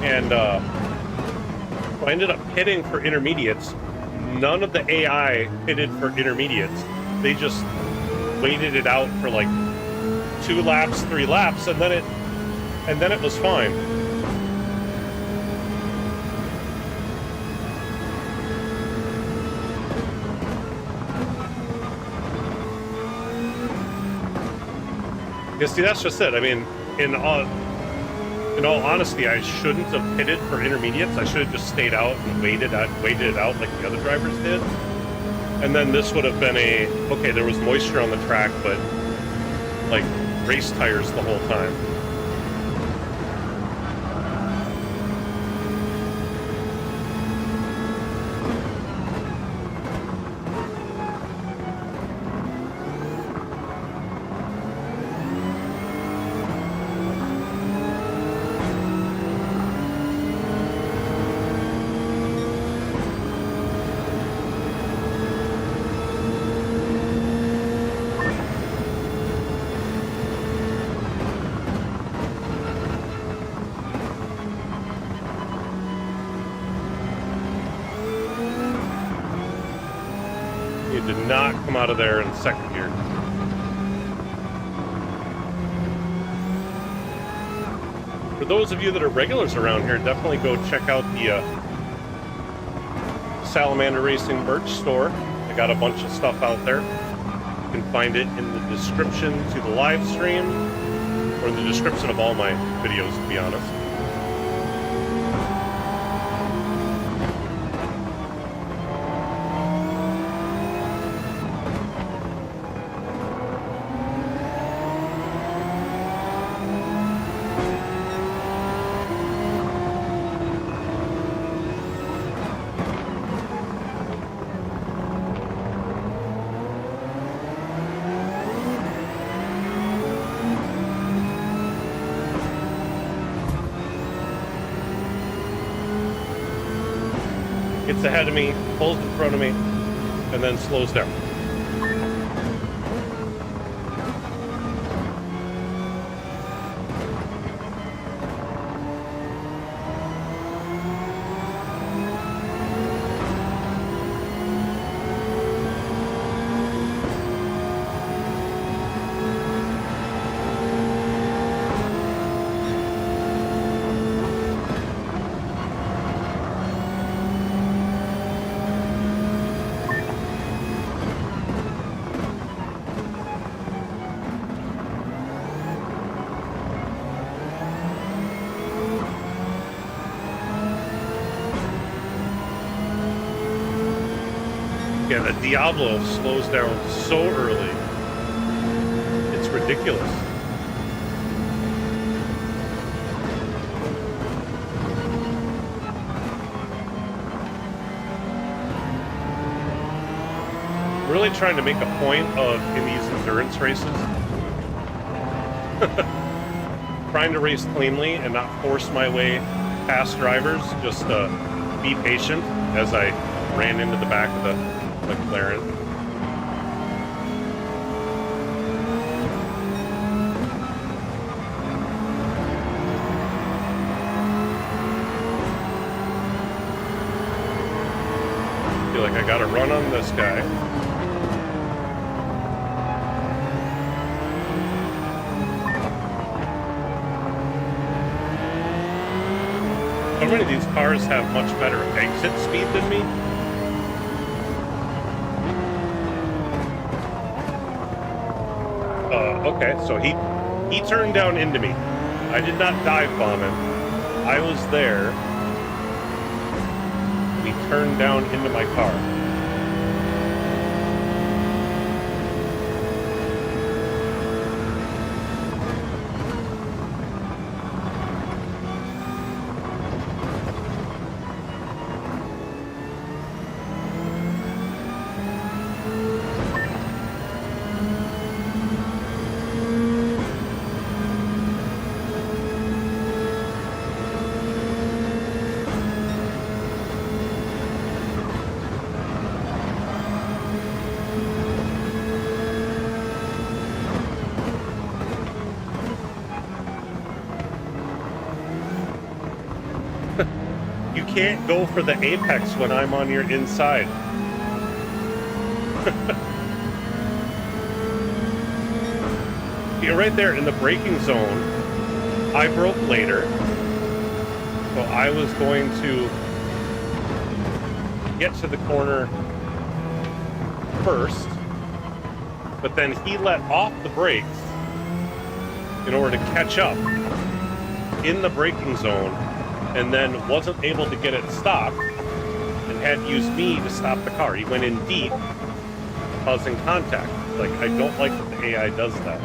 And so I ended up pitting for intermediates. None of the AI pitted for intermediates. They just waited it out for like 2 laps, 3 laps, and then it was fine. Yeah, see, that's just it. I mean, in all honesty, I shouldn't have pitted for intermediates. I should have just stayed out and waited it out like the other drivers did. And then this would have been okay, there was moisture on the track, but like race tires the whole time. Did not come out of there in second gear. For those of you that are regulars around here, definitely go check out the Salamander Racing merch store. I got a bunch of stuff out there. You can find it in the description to the live stream, or in the description of all my videos, to be honest. Gets ahead of me, pulls in front of me, and then slows down. Yeah, the Diablo slows down so early. It's ridiculous. I'm really trying to make a point of, in these endurance races, trying to race cleanly and not force my way past drivers, just be patient as I ran into the back of the McLaren. Feel like I gotta run on this guy. How many of these cars have much better exit speed than me? Okay, so he turned down into me. I did not dive bomb him. I was there. He turned down into my car. can't go for the apex when I'm on your inside. You're right there in the braking zone. I broke later, so I was going to get to the corner first, but then he let off the brakes in order to catch up in the braking zone, and then wasn't able to get it stopped and had to use me to stop the car. He went in deep, causing contact. Like, I don't like that the AI does that.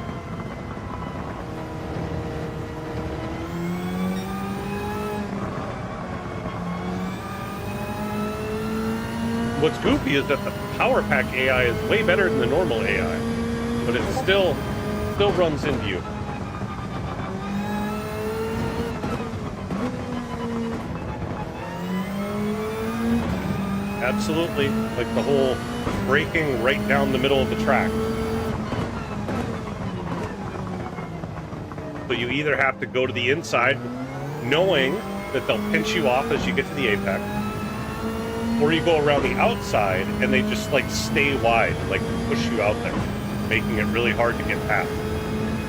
What's goofy is that the Power Pack AI is way better than the normal AI, but it still runs into you. Absolutely, like the whole braking right down the middle of the track. So you either have to go to the inside, knowing that they'll pinch you off as you get to the apex, or you go around the outside and they just like stay wide, like push you out there, making it really hard to get past.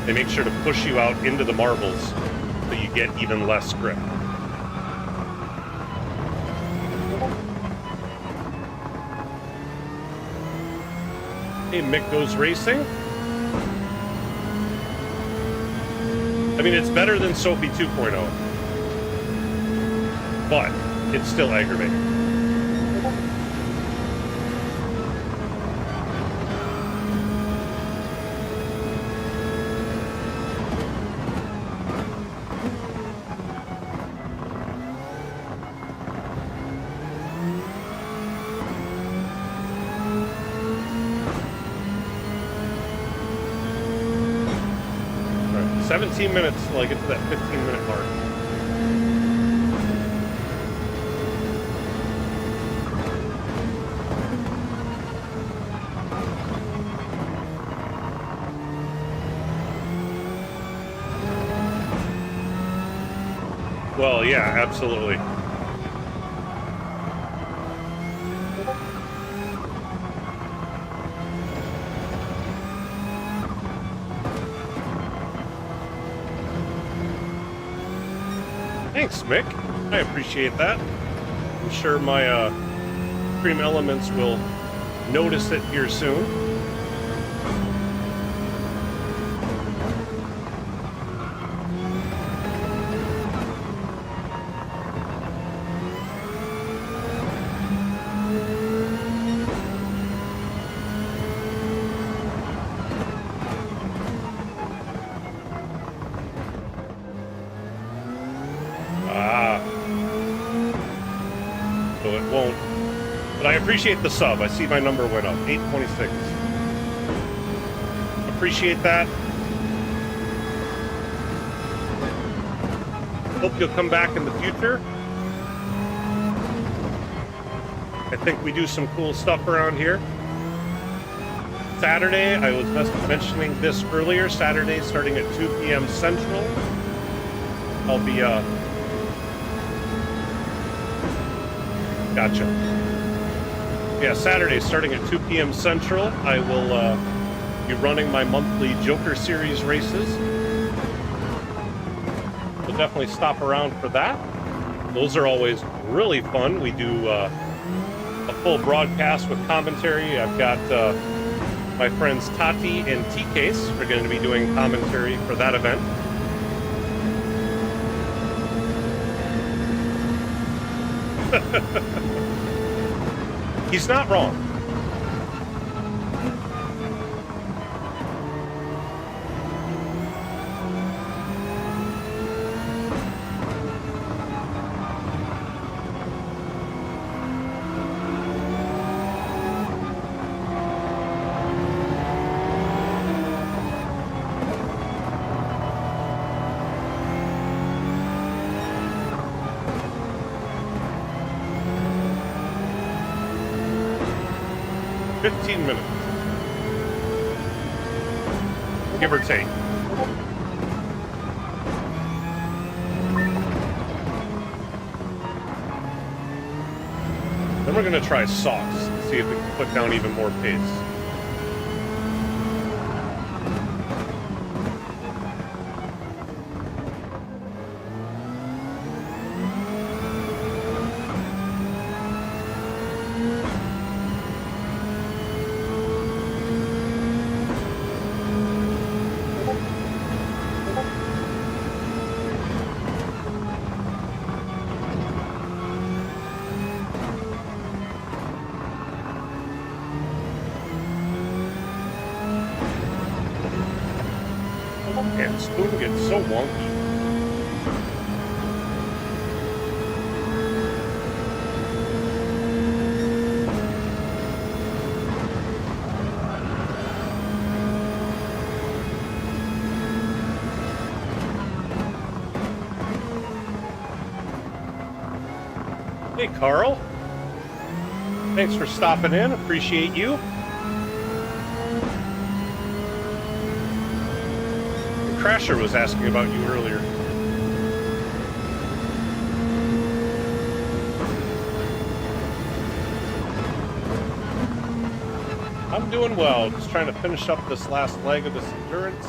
They make sure to push you out into the marbles so you get even less grip. Hey, Mick Goes Racing. I mean, it's better than Sophie 2.0, but it's still aggravating. All right, 17 minutes till I get to that 15-minute mark. Well, yeah, absolutely. Thanks, Mick. I appreciate that. I'm sure my Cream Elements will notice it here soon. So it won't. But I appreciate the sub. I see my number went up. 826. Appreciate that. Hope you'll come back in the future. I think we do some cool stuff around here. Saturday, I was mentioning this earlier, Saturday starting at 2 p.m. Central. I'll be, gotcha. Yeah, Saturday starting at 2 p.m. Central, I will be running my monthly Joker Series races. We'll definitely stop around for that. Those are always really fun. We do a full broadcast with commentary. I've got my friends Tati and T-Case are going to be doing commentary for that event. He's not wrong. Minutes, give or take. Then we're going to try softs, see if we can put down even more pace. And Spoon gets so wonky. Hey, Carl. Thanks for stopping in. Appreciate you. Crasher was asking about you earlier. I'm doing well. Just trying to finish up this last leg of this endurance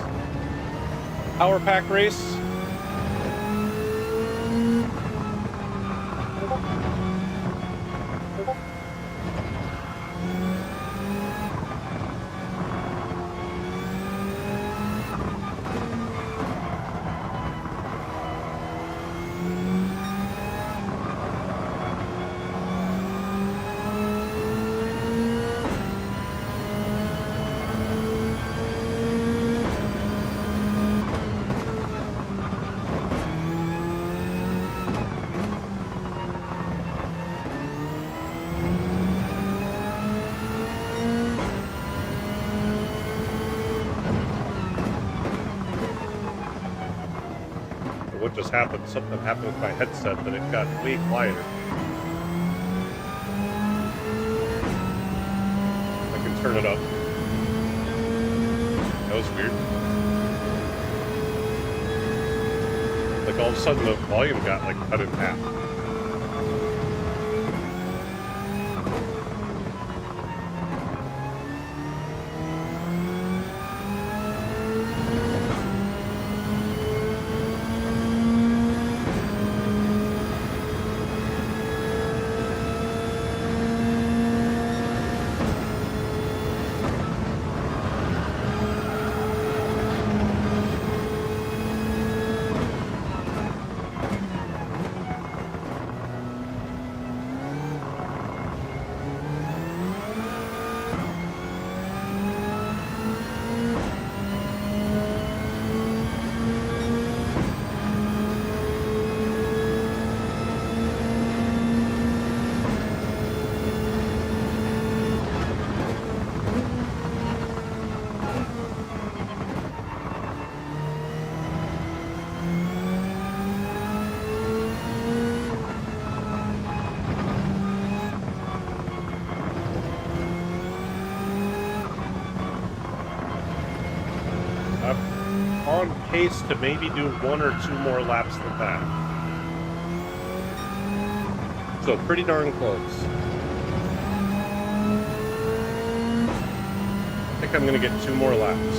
power pack race. What just happened? Something happened with my headset that it got way quieter. I can turn it up. That was weird. Like all of a sudden the volume got like cut in half. On pace to maybe do 1 or 2 more laps than that. So pretty darn close. I think I'm going to get 2 more laps.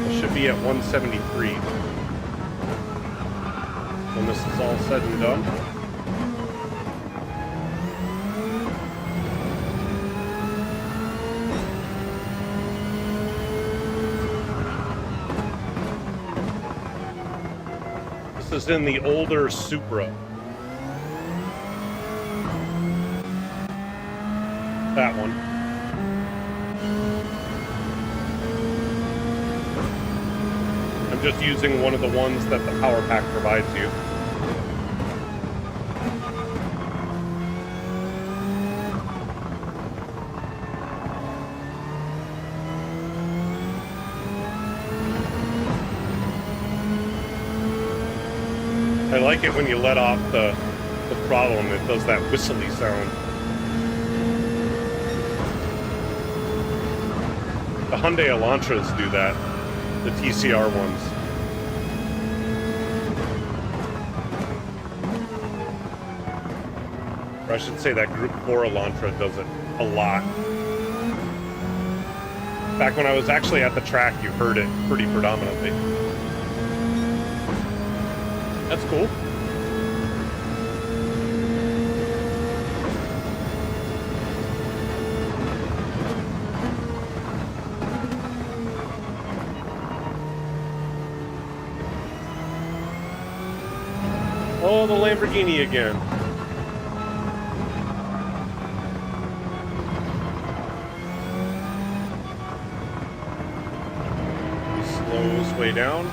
I should be at 173 when this is all said and done. This is in the older Supra. That one. I'm just using one of the ones that the power pack provides you. I like it when you let off the throttle and it does that whistly sound. The Hyundai Elantras do that, the TCR ones. Or I should say that Group 4 Elantra does it a lot. Back when I was actually at the track, you heard it pretty predominantly. That's cool. Oh, the Lamborghini again. Slows way down.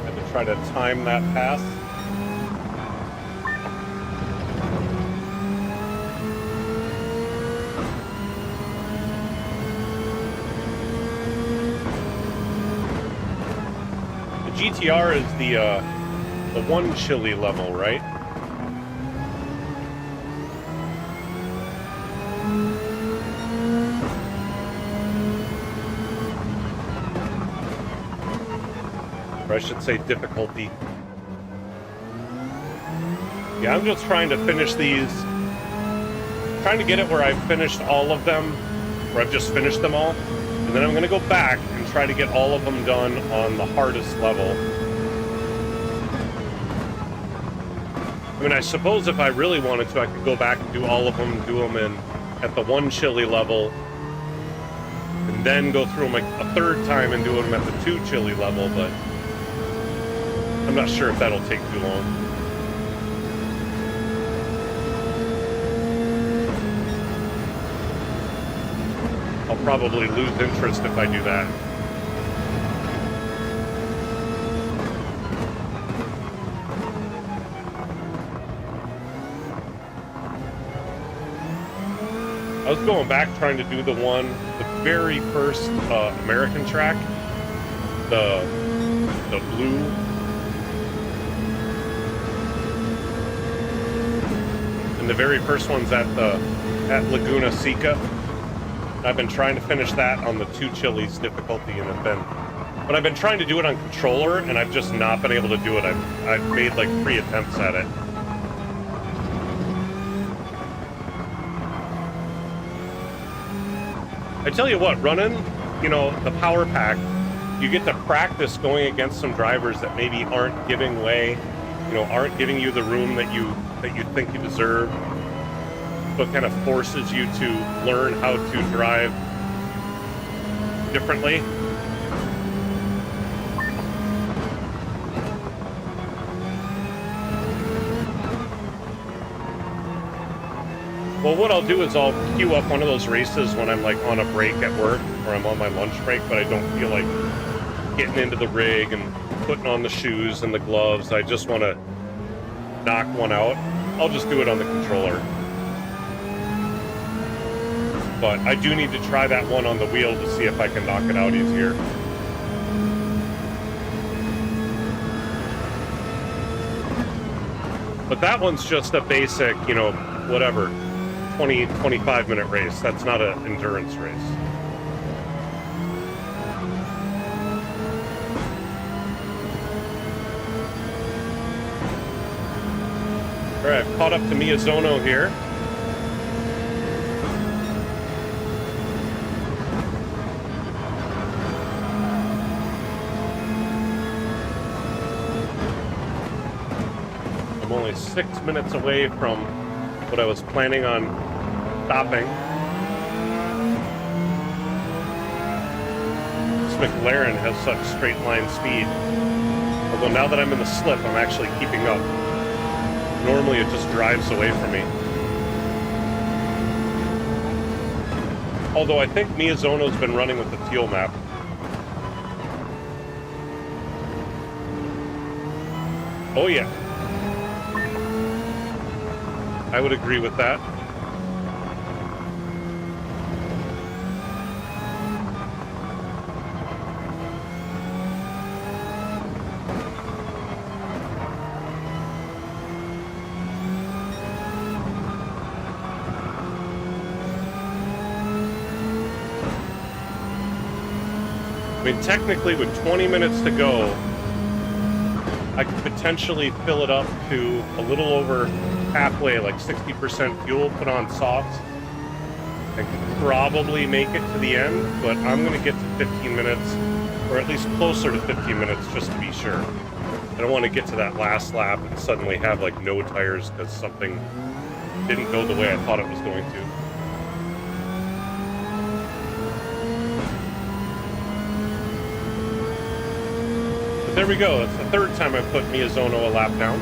Had to try to time that pass. GTR is the one chili level, right? Or I should say difficulty. Yeah, I'm just trying to finish these. Trying to get it where I've finished all of them, where I've just finished them all. And then I'm going to go back and try to get all of them done on the hardest level. I mean, I suppose if I really wanted to, I could go back and do all of them, do them at the one chili level, and then go through them like a third time and do them at the 2 chili level, but I'm not sure if that'll take too long. I'll probably lose interest if I do that. I was going back trying to do the very first American track, the blue. And the very first one's at Laguna Seca. I've been trying to finish that on the 2 chilies difficulty, and but I've been trying to do it on controller, and I've just not been able to do it. I've made like 3 attempts at it. I tell you what, running, the power pack, you get to practice going against some drivers that maybe aren't giving way, aren't giving you the room that you think you deserve. So it kind of forces you to learn how to drive differently. Well, what I'll do is I'll queue up one of those races when I'm like on a break at work, or I'm on my lunch break, but I don't feel like getting into the rig and putting on the shoes and the gloves. I just want to knock one out. I'll just do it on the controller. But I do need to try that one on the wheel to see if I can knock it out easier. But that one's just a basic, whatever, 20, 25-minute race. That's not an endurance race. All right, I've caught up to Miyazono here. I'm only 6 minutes away from what I was planning on stopping. This McLaren has such straight line speed. Although now that I'm in the slip, I'm actually keeping up. Normally it just drives away from me. Although I think Miyazono's been running with the fuel map. Oh yeah. I would agree with that. I mean, technically, with 20 minutes to go, I could potentially fill it up to a little over halfway, like 60% fuel, put on softs, and could probably make it to the end, but I'm going to get to 15 minutes, or at least closer to 15 minutes, just to be sure. I don't want to get to that last lap and suddenly have like no tires because something didn't go the way I thought it was going to. But there we go. That's the third time I put Miyazono a lap down.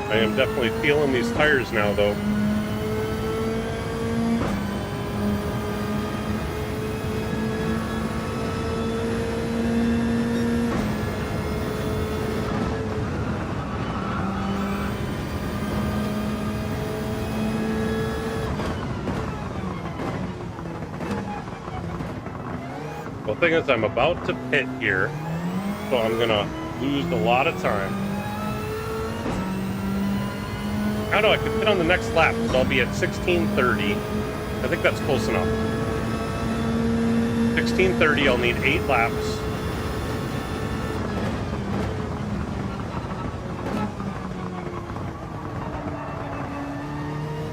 I am definitely feeling these tires now, though. Well, the thing is, I'm about to pit here, so I'm gonna lose a lot of time. I don't know, I could pit on the next lap, because I'll be at 16:30. I think that's close enough. 16:30, I'll need 8 laps.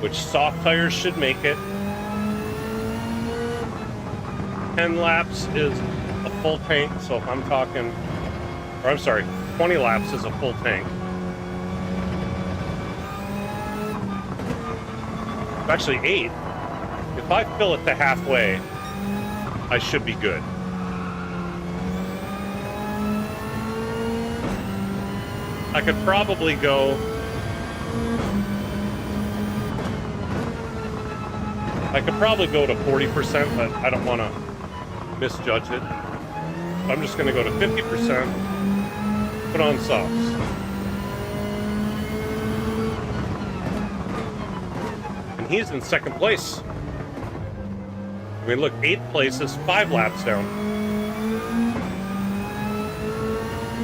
Which soft tires should make it. 10 laps is a full tank, so if I'm talking, or I'm sorry, 20 laps is a full tank. Actually 8. If I fill it to halfway, I should be good. I could probably go... to 40%, but I don't want to misjudge it. I'm just going to go to 50%, put on softs. He's in second place. I mean, look, 8th place is 5 laps down.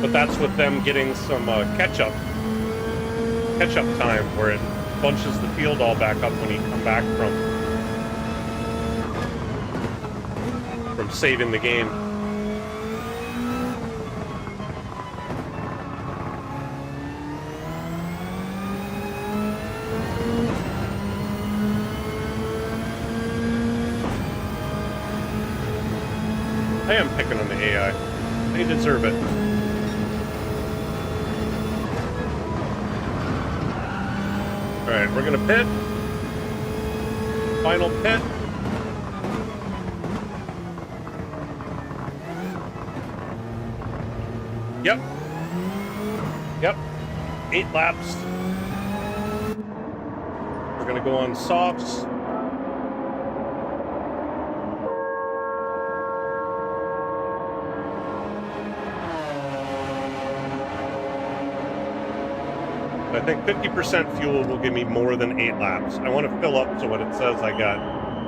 But that's with them getting some catch-up time, where it bunches the field all back up when you come back from saving the game. I am picking on the AI. They deserve it. Alright, we're gonna pit. Final pit. Yep. Yep. 8 laps. We're gonna go on softs. I think 50% fuel will give me more than 8 laps. I want to fill up to what it says I got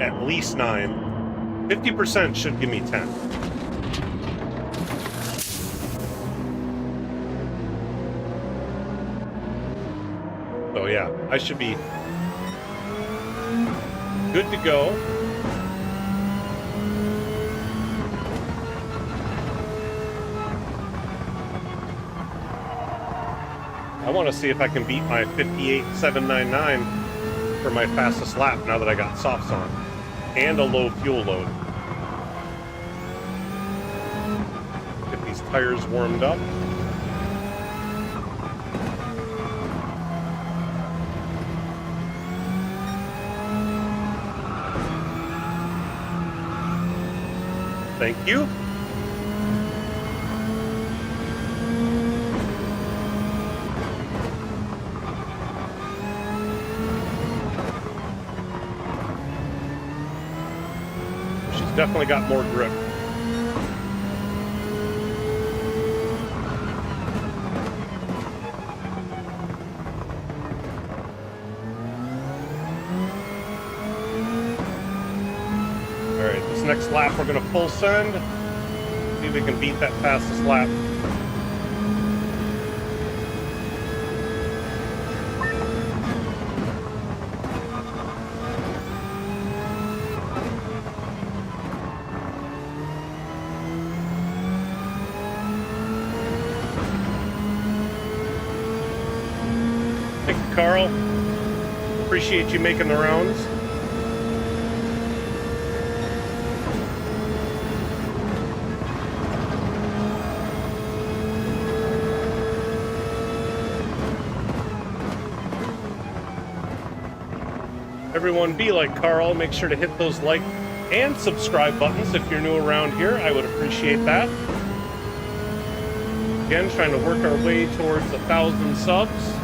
at least 9. 50% should give me 10. So yeah, I should be good to go. I want to see if I can beat my 58.799 for my fastest lap now that I got softs on and a low fuel load. Get these tires warmed up. Thank you. Definitely got more grip. Alright, this next lap we're going to full send. See if we can beat that fastest lap. Carl. Appreciate you making the rounds. Everyone be like Carl. Make sure to hit those like and subscribe buttons if you're new around here. I would appreciate that. Again, trying to work our way towards 1,000 subs.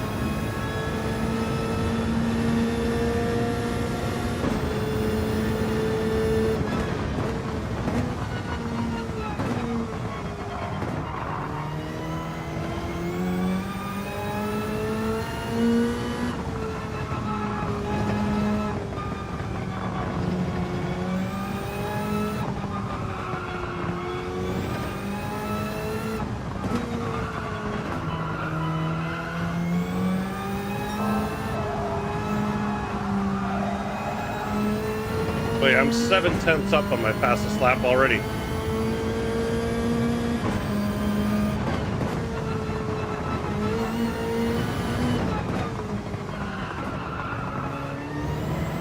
Wait, I'm 7/10 up on my fastest lap already.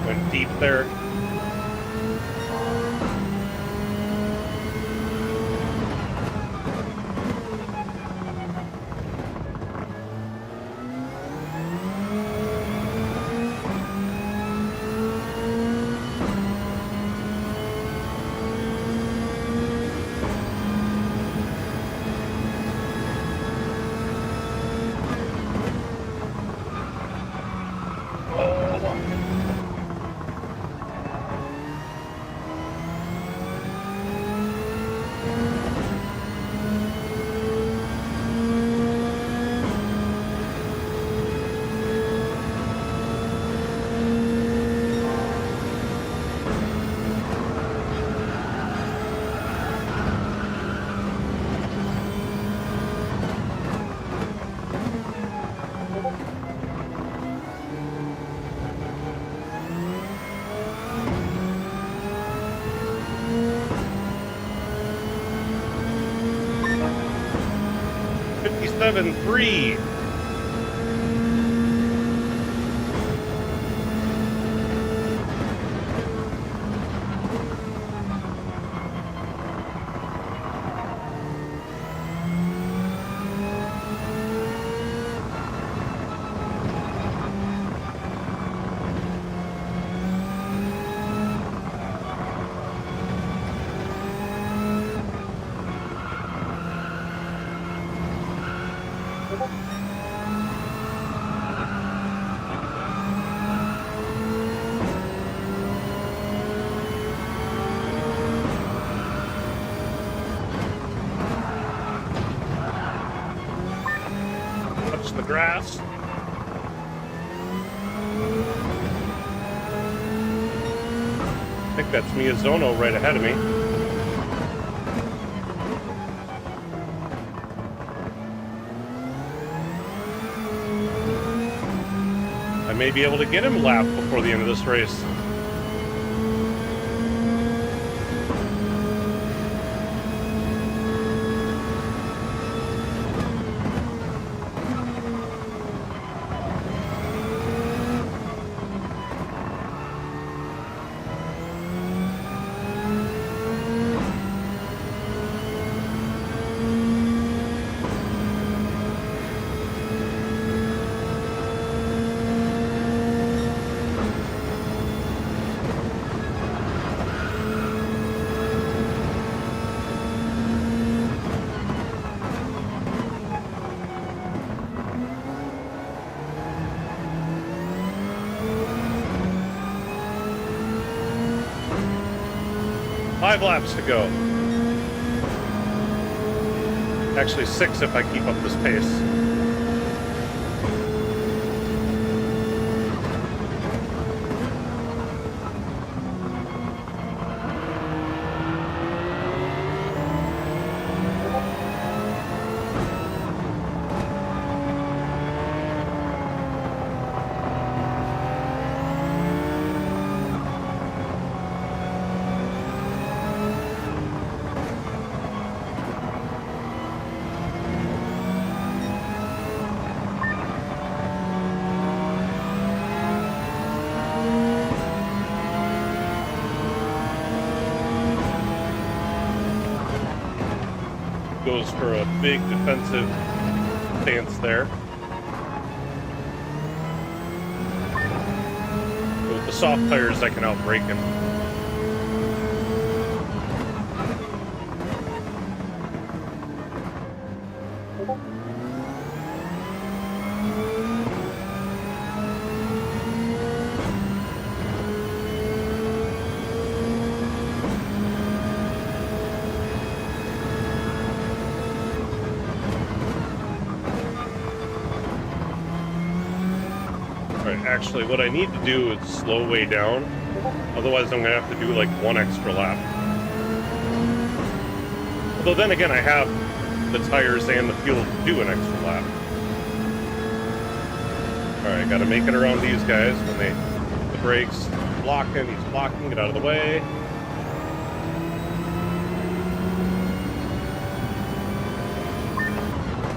Went deep there. Three. The grass. I think that's Miyazono right ahead of me. I may be able to get him lapped before the end of this race. Five laps to go. Actually 6 if I keep up this pace. goes for a big defensive stance there. With the soft tires, I can outbrake him. Actually, what I need to do is slow way down. Otherwise, I'm going to have to do like one extra lap. Although then again, I have the tires and the fuel to do an extra lap. Alright, got to make it around these guys when they... The brakes, blocking, he's blocking, get out of the way.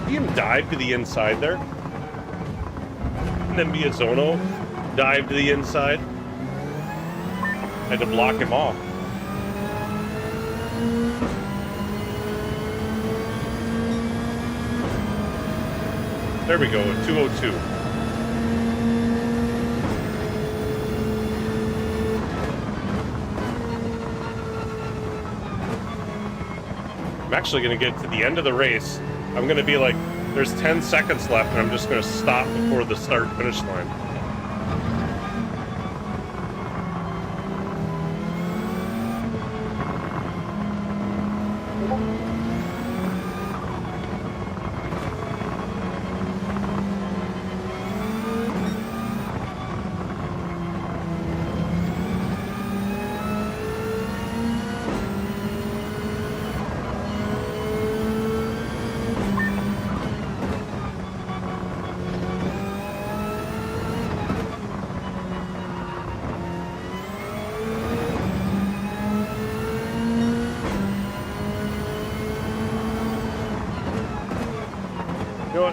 See him dive to the inside there? And then Miyazono dive to the inside. Had to block him off. There we go, 202. I'm actually going to get to the end of the race. I'm going to be like, there's 10 seconds left, and I'm just going to stop before the start-finish line.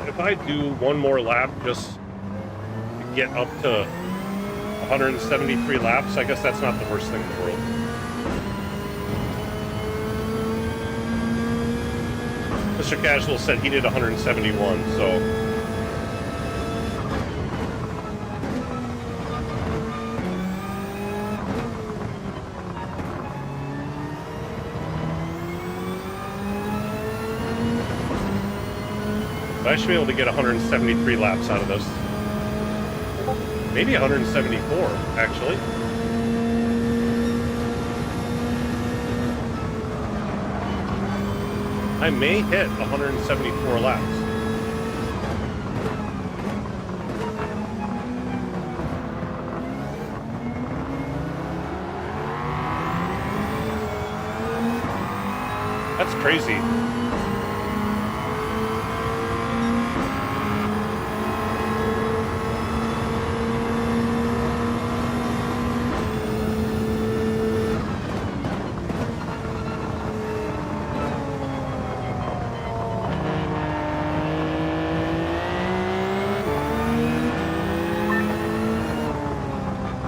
If I do one more lap just to get up to 173 laps, I guess that's not the worst thing in the world. Mr. Casual said he did 171, so... I should be able to get 173 laps out of this. Maybe 174, actually. I may hit 174 laps. That's crazy.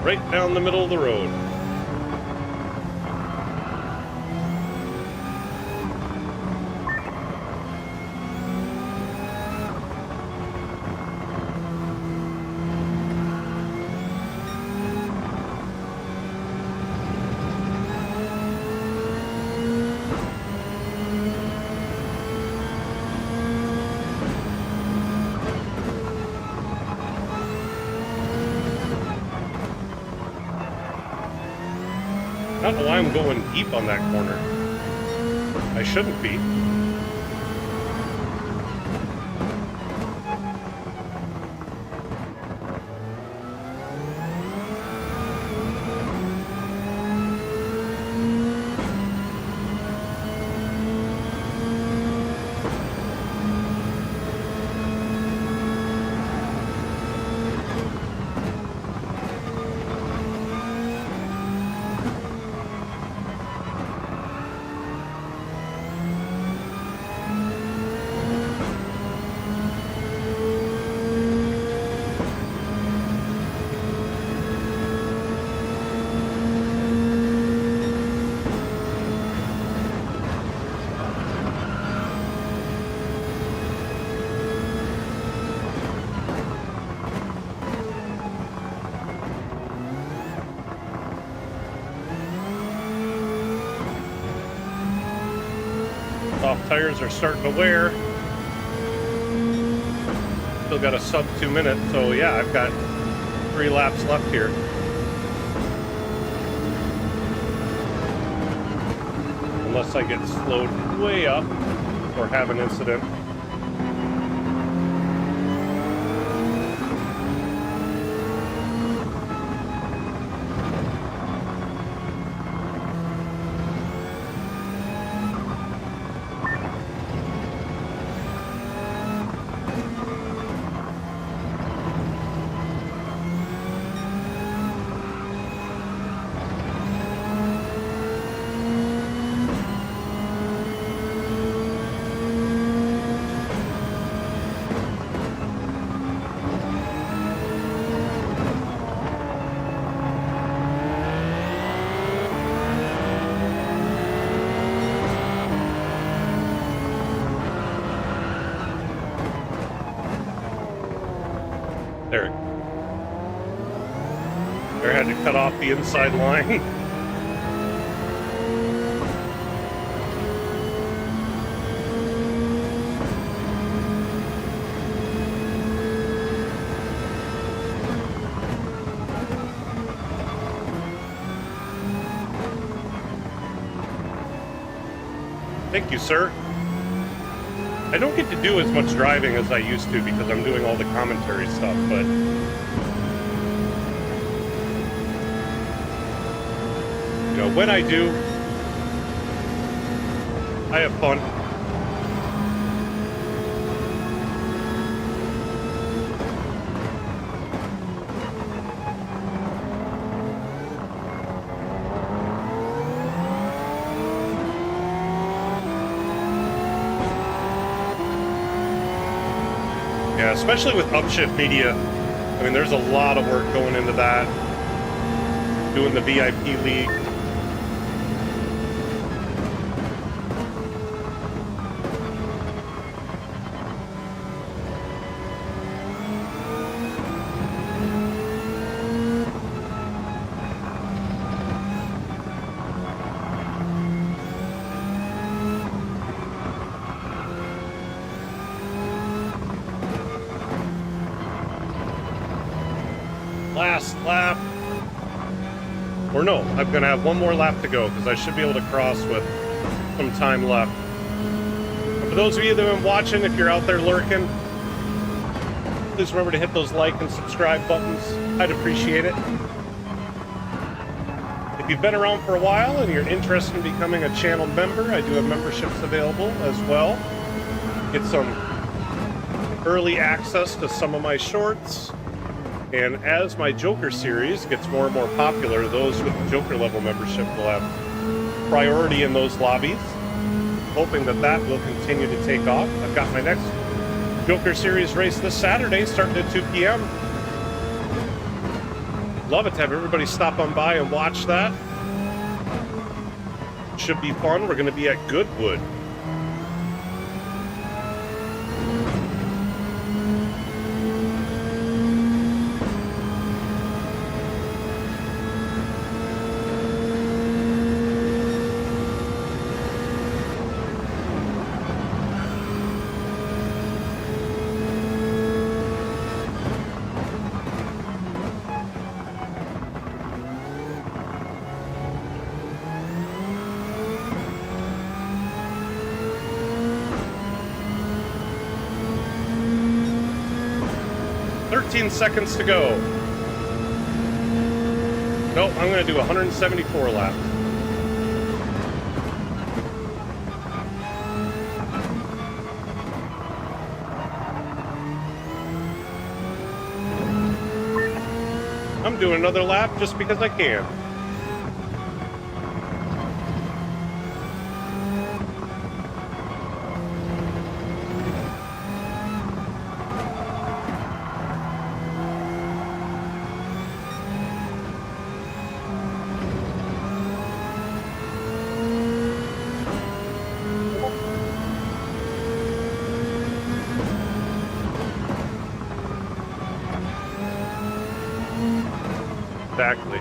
Right down the middle of the road. I don't know why I'm going deep on that corner. I shouldn't be. Soft tires are starting to wear. Still got a sub 2 minute, so yeah, I've got 3 laps left here. Unless I get slowed way up or have an incident. There. There, had to cut off the inside line. Thank you, sir. I don't get to do as much driving as I used to because I'm doing all the commentary stuff, but you know, when I do, I have fun. Yeah, especially with Upshift Media. I mean, there's a lot of work going into that. Doing the VIP League. Last lap. Or no, I'm going to have one more lap to go because I should be able to cross with some time left. And for those of you that have been watching, if you're out there lurking, please remember to hit those like and subscribe buttons. I'd appreciate it. If you've been around for a while and you're interested in becoming a channel member, I do have memberships available as well. Get some early access to some of my shorts. And as my Joker series gets more and more popular, those with the Joker level membership will have priority in those lobbies. Hoping that that will continue to take off. I've got my next Joker series race this Saturday, starting at 2 p.m. Love it to have everybody stop on by and watch that. Should be fun. We're going to be at Goodwood. Seconds to go. Nope, I'm going to do 174 laps. I'm doing another lap just because I can. Exactly.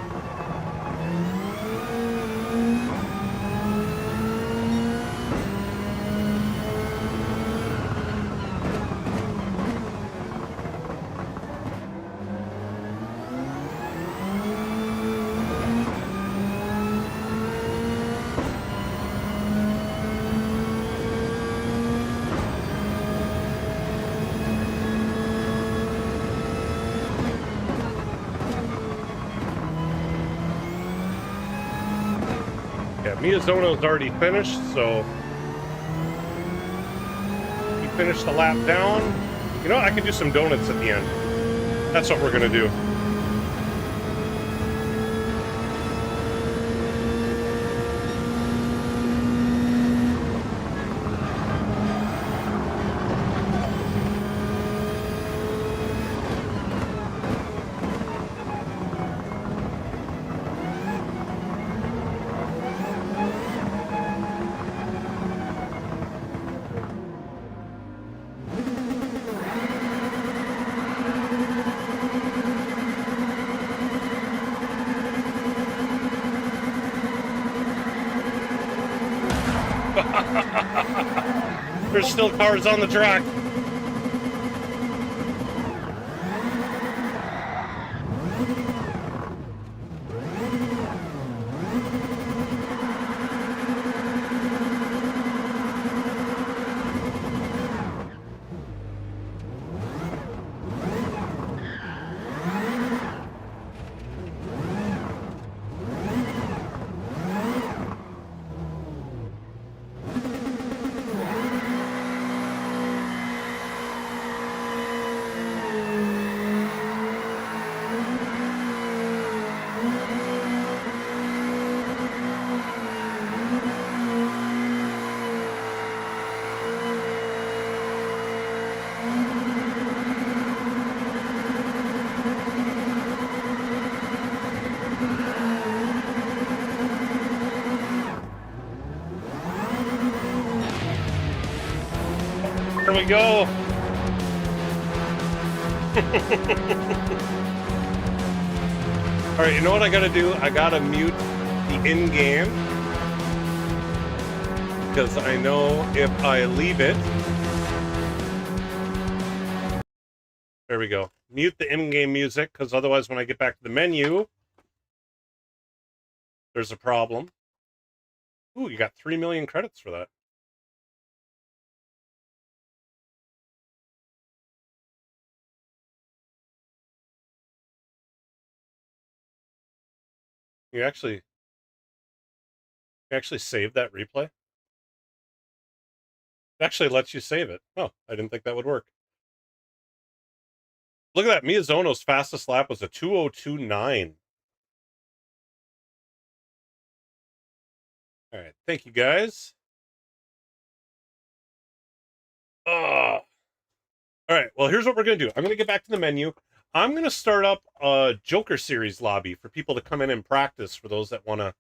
Yeah, Miyazono's already finished, so he finished the lap down. You know what? I can do some donuts at the end. That's what we're gonna do. There's still cars on the track. There we go. All right, you know what I gotta do? I gotta mute the in-game because I know if I leave it, there we go. Mute the in-game music because otherwise when I get back to the menu, there's a problem. Ooh, you got 3 million credits for that. You actually save that replay? It actually lets you save it. Oh, I didn't think that would work. Look at that. Miyazono's fastest lap was a 2:02.9. All right. Thank you, guys. Oh. All right. Well, here's what we're going to do. I'm going to get back to the menu. I'm going to start up a Joker Series lobby for people to come in and practice for those that want to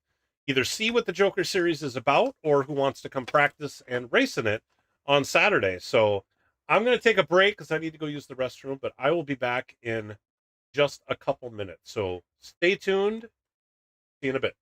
either see what the Joker Series is about or who wants to come practice and race in it on Saturday. So I'm going to take a break because I need to go use the restroom, but I will be back in just a couple minutes. So stay tuned. See you in a bit.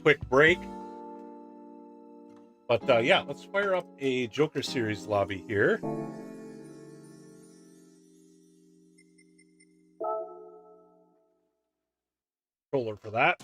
quick break. But yeah, let's fire up a Joker Series lobby here. Controller for that.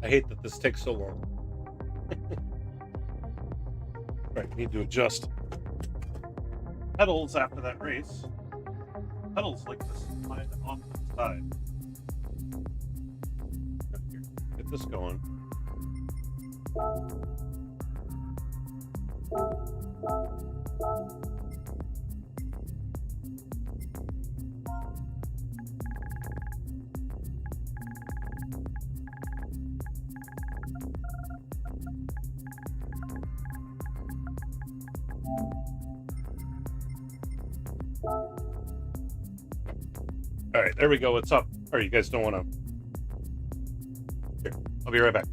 I hate that this takes so long. Right, need to adjust pedals after that race. Pedals like this slide off to the side. Here, get this going. All right, there we go. It's up. Or you guys don't want to. Here, I'll be right back.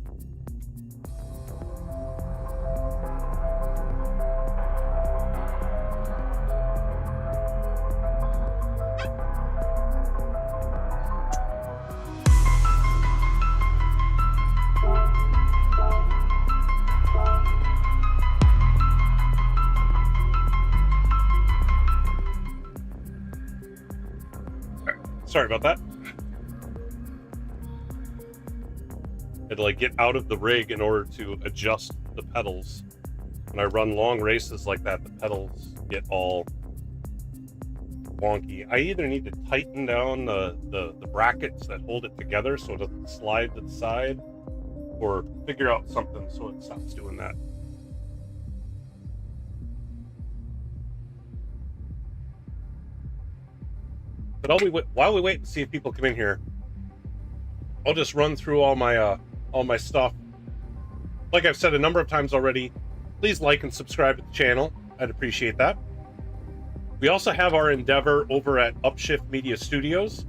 Sorry about that. I had to like get out of the rig in order to adjust the pedals. When I run long races like that, the pedals get all wonky. I either need to tighten down the brackets that hold it together so it doesn't slide to the side, or figure out something so it stops doing that. But while we wait to see if people come in here, I'll just run through all my stuff. Like I've said a number of times already, please like and subscribe to the channel. I'd appreciate that. We also have our endeavor over at Upshift Media Studios.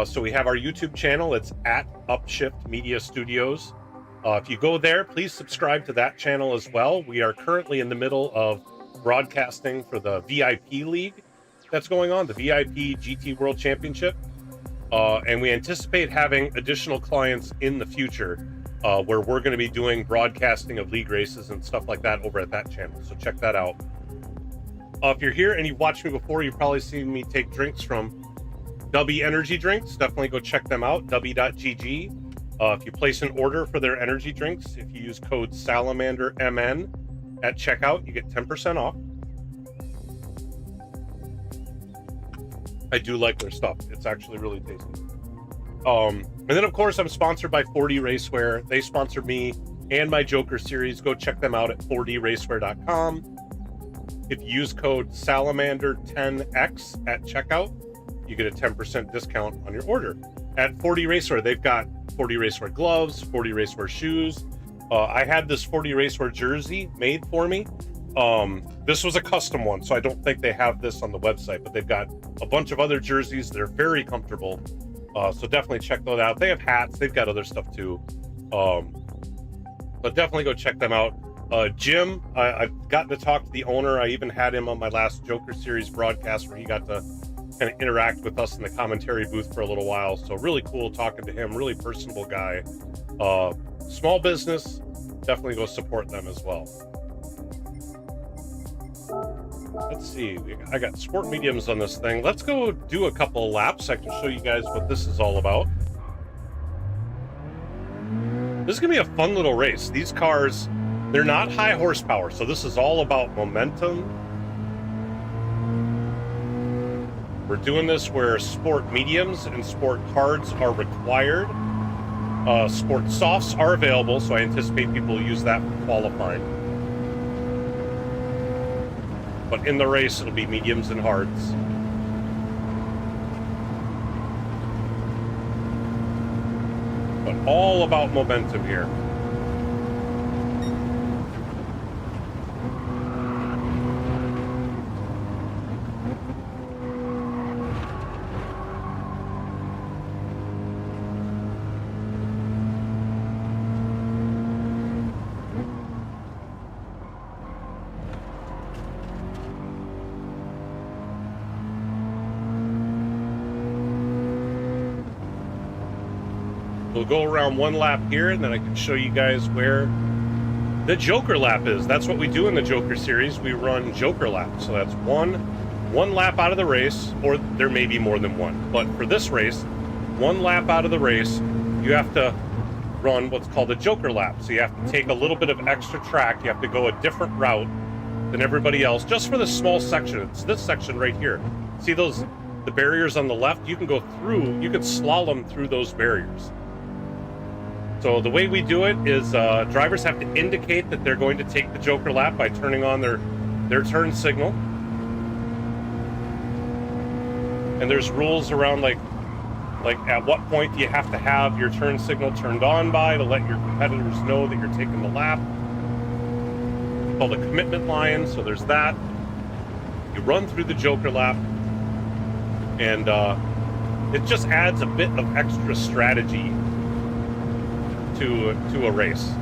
So we have our YouTube channel. It's at Upshift Media Studios. If you go there, please subscribe to that channel as well. We are currently in the middle of broadcasting for the VIP League that's going on, the VIP GT World Championship. And we anticipate having additional clients in the future where we're going to be doing broadcasting of league races and stuff like that over at that channel. So check that out. If you're here and you've watched me before, you've probably seen me take drinks from Dubby Energy Drinks. Definitely go check them out, dubby.gg. If you place an order for their energy drinks, if you use code SalamanderMN at checkout, you get 10% off. I do like their stuff. It's actually really tasty. And then, of course, I'm sponsored by 4D Racewear. They sponsor me and my Joker series. Go check them out at 4dracewear.com. If you use code Salamander10X at checkout, you get a 10% discount on your order. At 4D Racewear, they've got 4D Racewear gloves, 4D Racewear shoes. I had this 4D Racewear jersey made for me. This was a custom one, so I don't think they have this on the website, but they've got a bunch of other jerseys. They're very comfortable. So definitely check those out. They have hats. They've got other stuff too. But definitely go check them out. Jim, I've gotten to talk to the owner. I even had him on my last Joker series broadcast where he got to kind of interact with us in the commentary booth for a little while. So really cool talking to him. Really personable guy. Small business. Definitely go support them as well. Let's see. I got sport mediums on this thing. Let's go do a couple of laps. I can show you guys what this is all about. This is going to be a fun little race. These cars, they're not high horsepower, so this is all about momentum. We're doing this where sport mediums and sport hards are required. Sport softs are available, so I anticipate people will use that for qualifying. But in the race, it'll be mediums and hards. But all about momentum here. We'll go around one lap here, and then I can show you guys where the Joker lap is. That's what we do in the Joker series. We run Joker laps. So that's one lap out of the race, or there may be more than one. But for this race, one lap out of the race, you have to run what's called a Joker lap. So you have to take a little bit of extra track. You have to go a different route than everybody else, just for this small section. It's this section right here. See the barriers on the left? You can go through, you can slalom through those barriers. So the way we do it is drivers have to indicate that they're going to take the Joker lap by turning on their turn signal. And there's rules around like at what point do you have to have your turn signal turned on by to let your competitors know that you're taking the lap. It's called a commitment line, so there's that. You run through the Joker lap, and it just adds a bit of extra strategy to a race.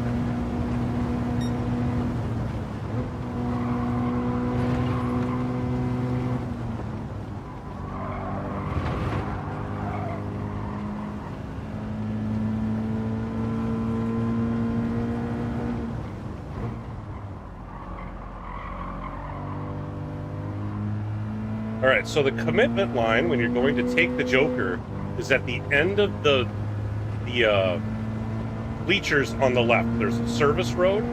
All right, so the commitment line when you're going to take the Joker is at the end of the bleachers on the left. There's a service road.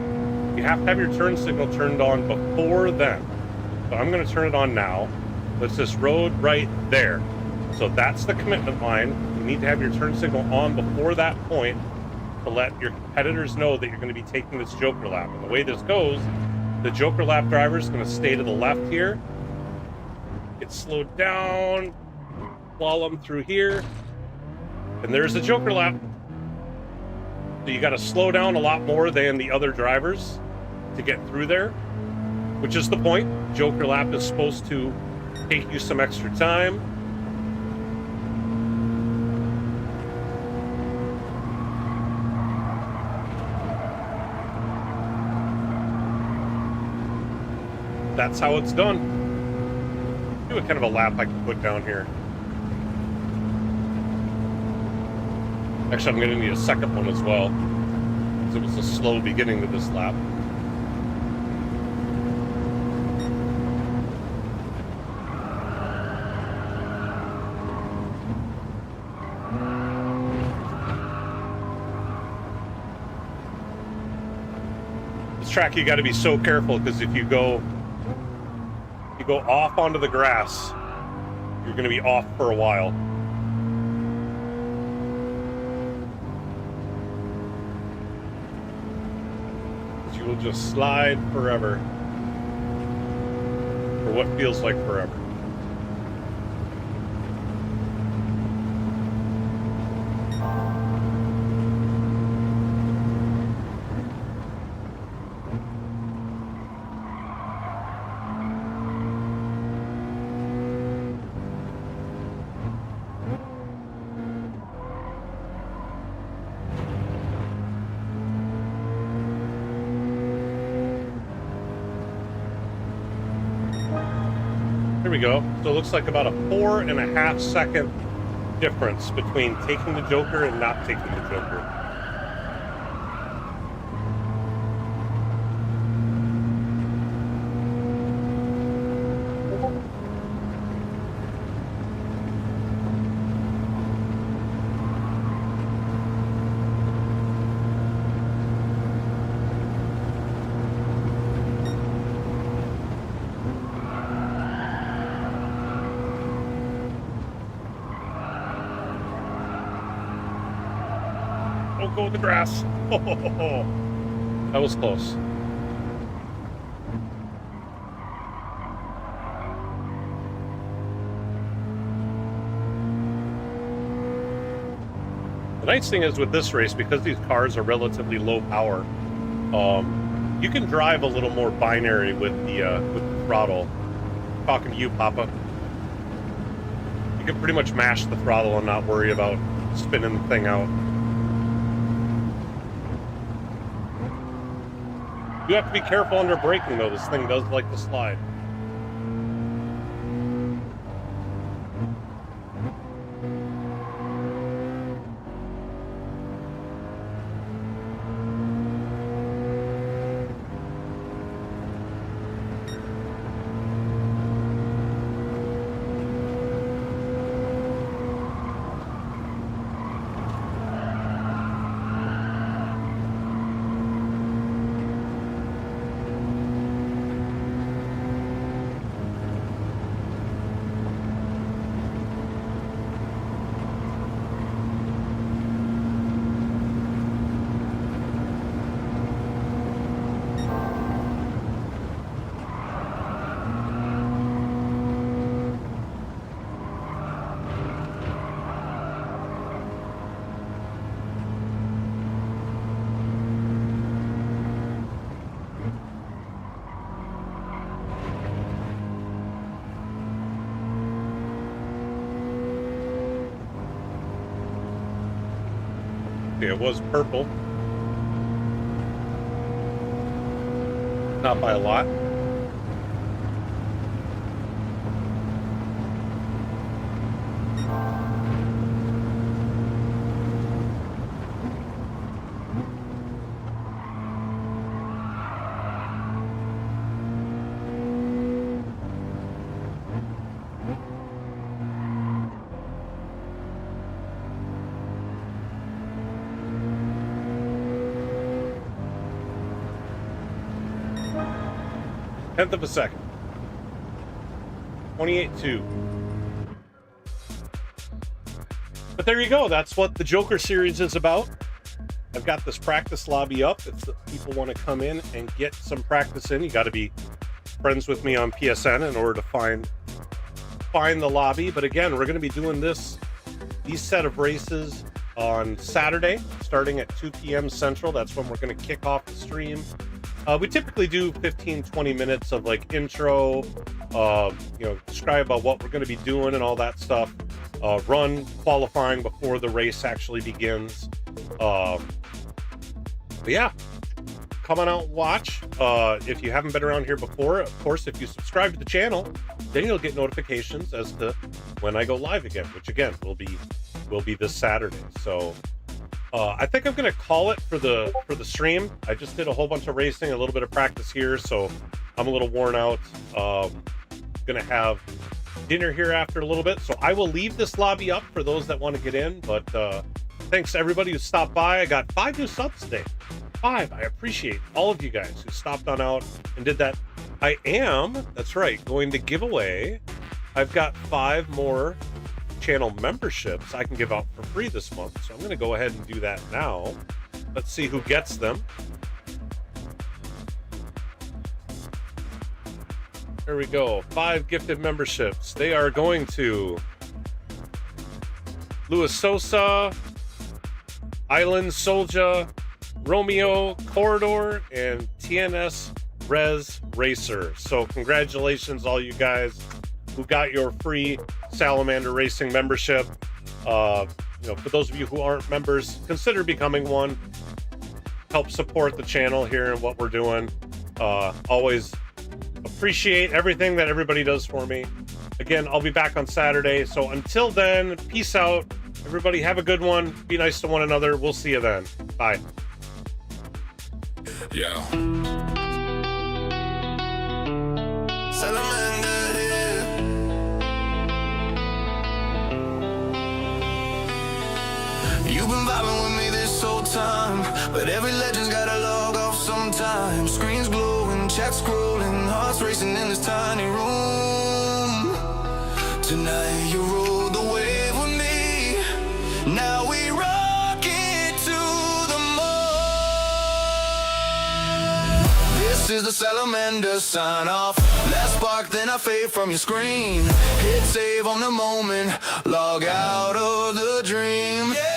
You have to have your turn signal turned on before then. So I'm going to turn it on now. It's this road right there. So that's the commitment line. You need to have your turn signal on before that point to let your competitors know that you're going to be taking this Joker lap. And the way this goes, the Joker lap driver is going to stay to the left here, get slowed down, slalom through here, and there's the Joker lap. So you got to slow down a lot more than the other drivers to get through there, which is the point. Joker lap is supposed to take you some extra time. That's how it's done. Do a kind of a lap I can put down here. Actually, I'm going to need a second one as well, because it was a slow beginning to this lap. This track, you got to be so careful, because if you go off onto the grass, you're going to be off for a while. You will just slide forever, for what feels like forever. Here we go. So it looks like about a 4.5 second difference between taking the Joker and not taking the Joker. Don't go with the grass. Oh, that was close. The nice thing is with this race, because these cars are relatively low power, you can drive a little more binary with the throttle. I'm talking to you, Papa. You can pretty much mash the throttle and not worry about spinning the thing out. You have to be careful under braking, though. This thing does like to slide. Okay, it was purple. Not by a lot. Tenth of a second. 28.2. But there you go. That's what the Joker series is about. I've got this practice lobby up. It's that people want to come in and get some practice in. You got to be friends with me on PSN in order to find the lobby. But again, we're going to be doing these set of races on Saturday, starting at 2 p.m. Central. That's when we're going to kick off the stream. We typically do 15-20 minutes of like intro, describe about what we're going to be doing and all that stuff. Run qualifying before the race actually begins. But yeah, come on out and watch. If you haven't been around here before, of course, if you subscribe to the channel, then you'll get notifications as to when I go live again, which again will be this Saturday. So I think I'm gonna call it for the stream. I just did a whole bunch of racing, a little bit of practice here, so I'm a little worn out. Gonna have dinner here after a little bit, so I will leave this lobby up for those that want to get in. But thanks to everybody who stopped by. I got 5 new subs today. 5. I appreciate all of you guys who stopped on out and did that. I am, that's right, going to give away. I've got 5 more channel memberships I can give out for free this month, so I'm going to go ahead and do that now. Let's see who gets them. There we go. 5 gifted memberships. They are going to Luis Sosa, Island Soldier, Romeo Corridor, and TNS Res Racer. So congratulations all you guys who got your free Salamander Racing membership. For those of you who aren't members, consider becoming one. Help support the channel here and what we're doing. Always appreciate everything that everybody does for me. Again, I'll be back on Saturday. So until then, peace out. Everybody have a good one. Be nice to one another. We'll see you then. Bye. Yeah. You've been vibing with me this whole time, but every legend's gotta log off sometime. Screens glowing, chat scrolling, hearts racing in this tiny room. Tonight you rode the wave with me. Now we rock it to the moon. This is the Salamander sign off. Last spark, then I fade from your screen. Hit save on the moment, log out of the dream. Yeah.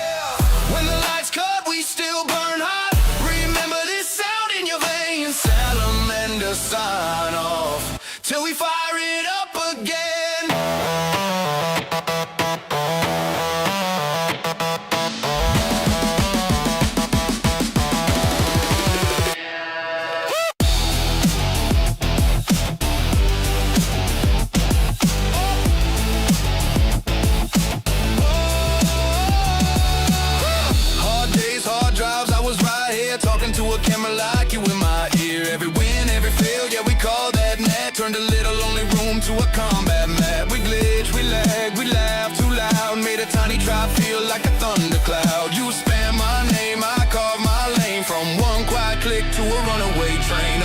When the lights cut, we still burn hot. Remember this sound in your veins. Salamander sign off till we fire it up again. Turned a little lonely room to a combat map. We glitch, we lag, we laugh too loud. Made a tiny drop feel like a thundercloud. You spam my name, I carve my lane. From one quiet click to a runaway train.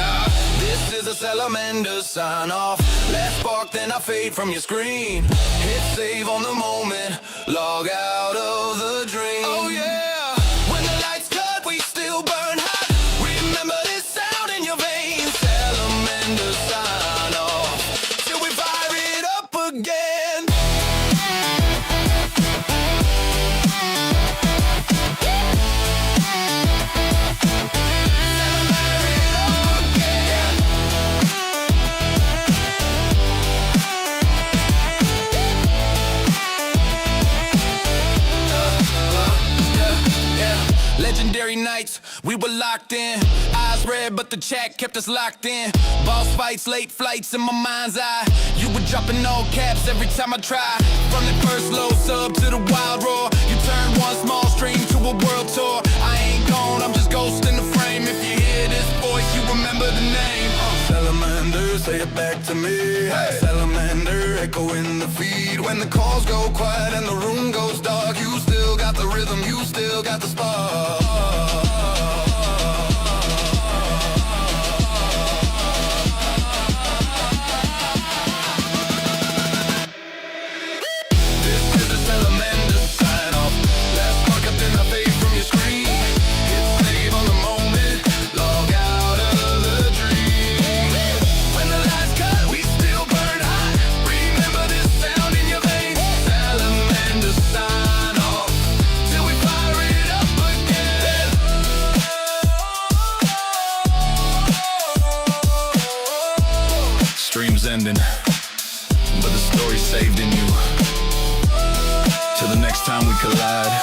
This is a Salamander sign off. Last spark, then I fade from your screen. Hit save on the moment, log out of the dream. Oh yeah, when the lights cut, we still burn hot. Remember this sound in your veins. Salamander sign. Again. Legendary nights, we were locked in. Eyes red, but the chat kept us locked in. Boss fights, late flights in my mind's eye. You were dropping all caps every time I tried. From the first low sub to the wild roar, you turned one small stream to a world tour. I ain't gone, I'm just ghosting the frame. If you hear this voice, you remember the name. Salamander, say it back to me. Hey. Salamander, echo in the feed. When the calls go quiet and the room goes dark, you still got the rhythm, you still got the spark. Ending, but the story's saved in you. Till the next time we collide,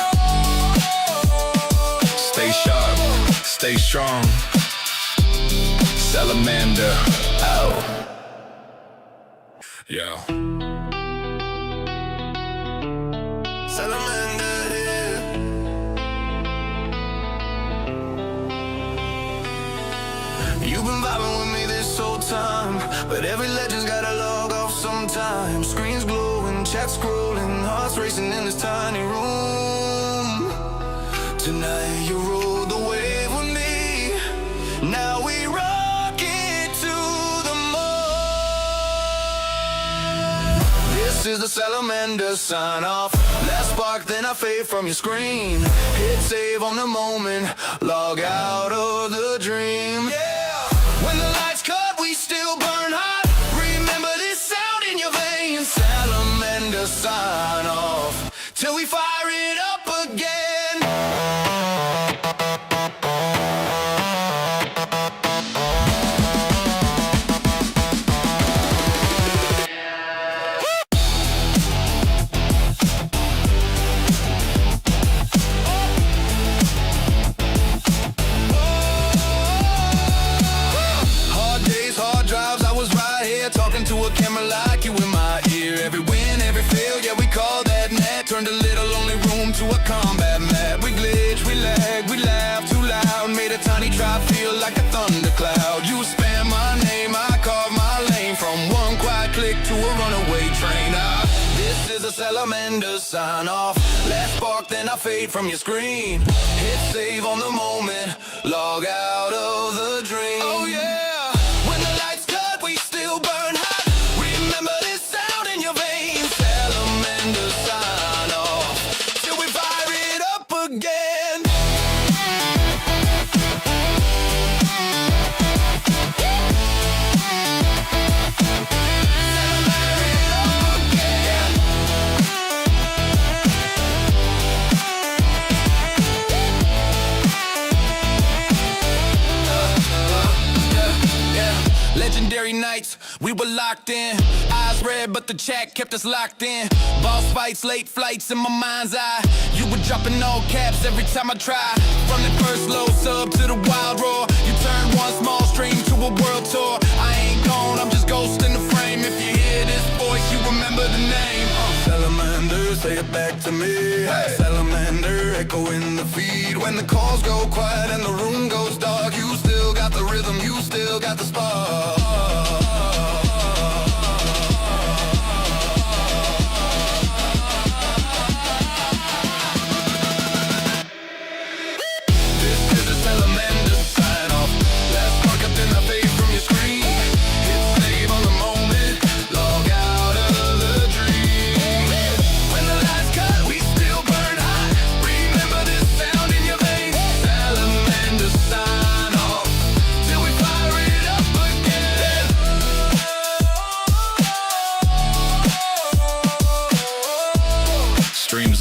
stay sharp, stay strong. Salamander out. Yo. Salamander here. You've been vibing with me this whole time, but every legend's gotta log off sometime. Screens glowing, chat scrolling, hearts racing in this tiny room. Tonight you rode the wave with me. Now we rock it to the moon. This is the Salamander sign off. Last spark, then I fade from your screen. Hit save on the moment, log out of the dream. Yeah. When the lights cut, we still burn hot. Remember this sound in your veins. Salamander sign off till we fire it up again. To a camera like you in my ear. Every win, every fail, yeah, we call that net. Turned a little lonely room to a combat map. We glitch, we lag, we laugh too loud. Made a tiny drop feel like a thundercloud. You spam my name, I carve my lane. From one quiet click to a runaway train. This is a Salamander sign off. Last spark, then I fade from your screen. Hit save on the moment, log out of the dream. Oh yeah. Nights, we were locked in. Eyes red, but the chat kept us locked in. Boss fights, late flights in my mind's eye. You were dropping all caps every time I tried. From the first low sub to the wild roar, you turned one small stream to a world tour. I ain't gone, I'm just ghosting the frame. If you hear this voice, you remember the name. Salamander, say it back to me. Hey. Salamander, echo in the feed. When the calls go quiet and the room goes dark, you still got the rhythm, you still got the spark.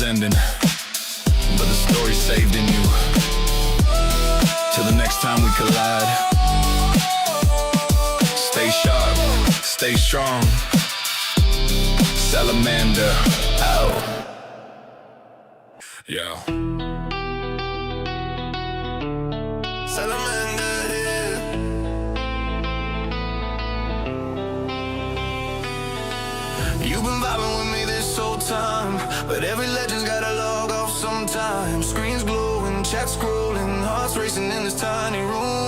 Ending, but the story's saved in you. Till the next time we collide, stay sharp, stay strong. Salamander out. Yo. You've been vibing with me this whole time, but every legend's gotta log off sometime. Screens glowing, chat scrolling, hearts racing in this tiny room.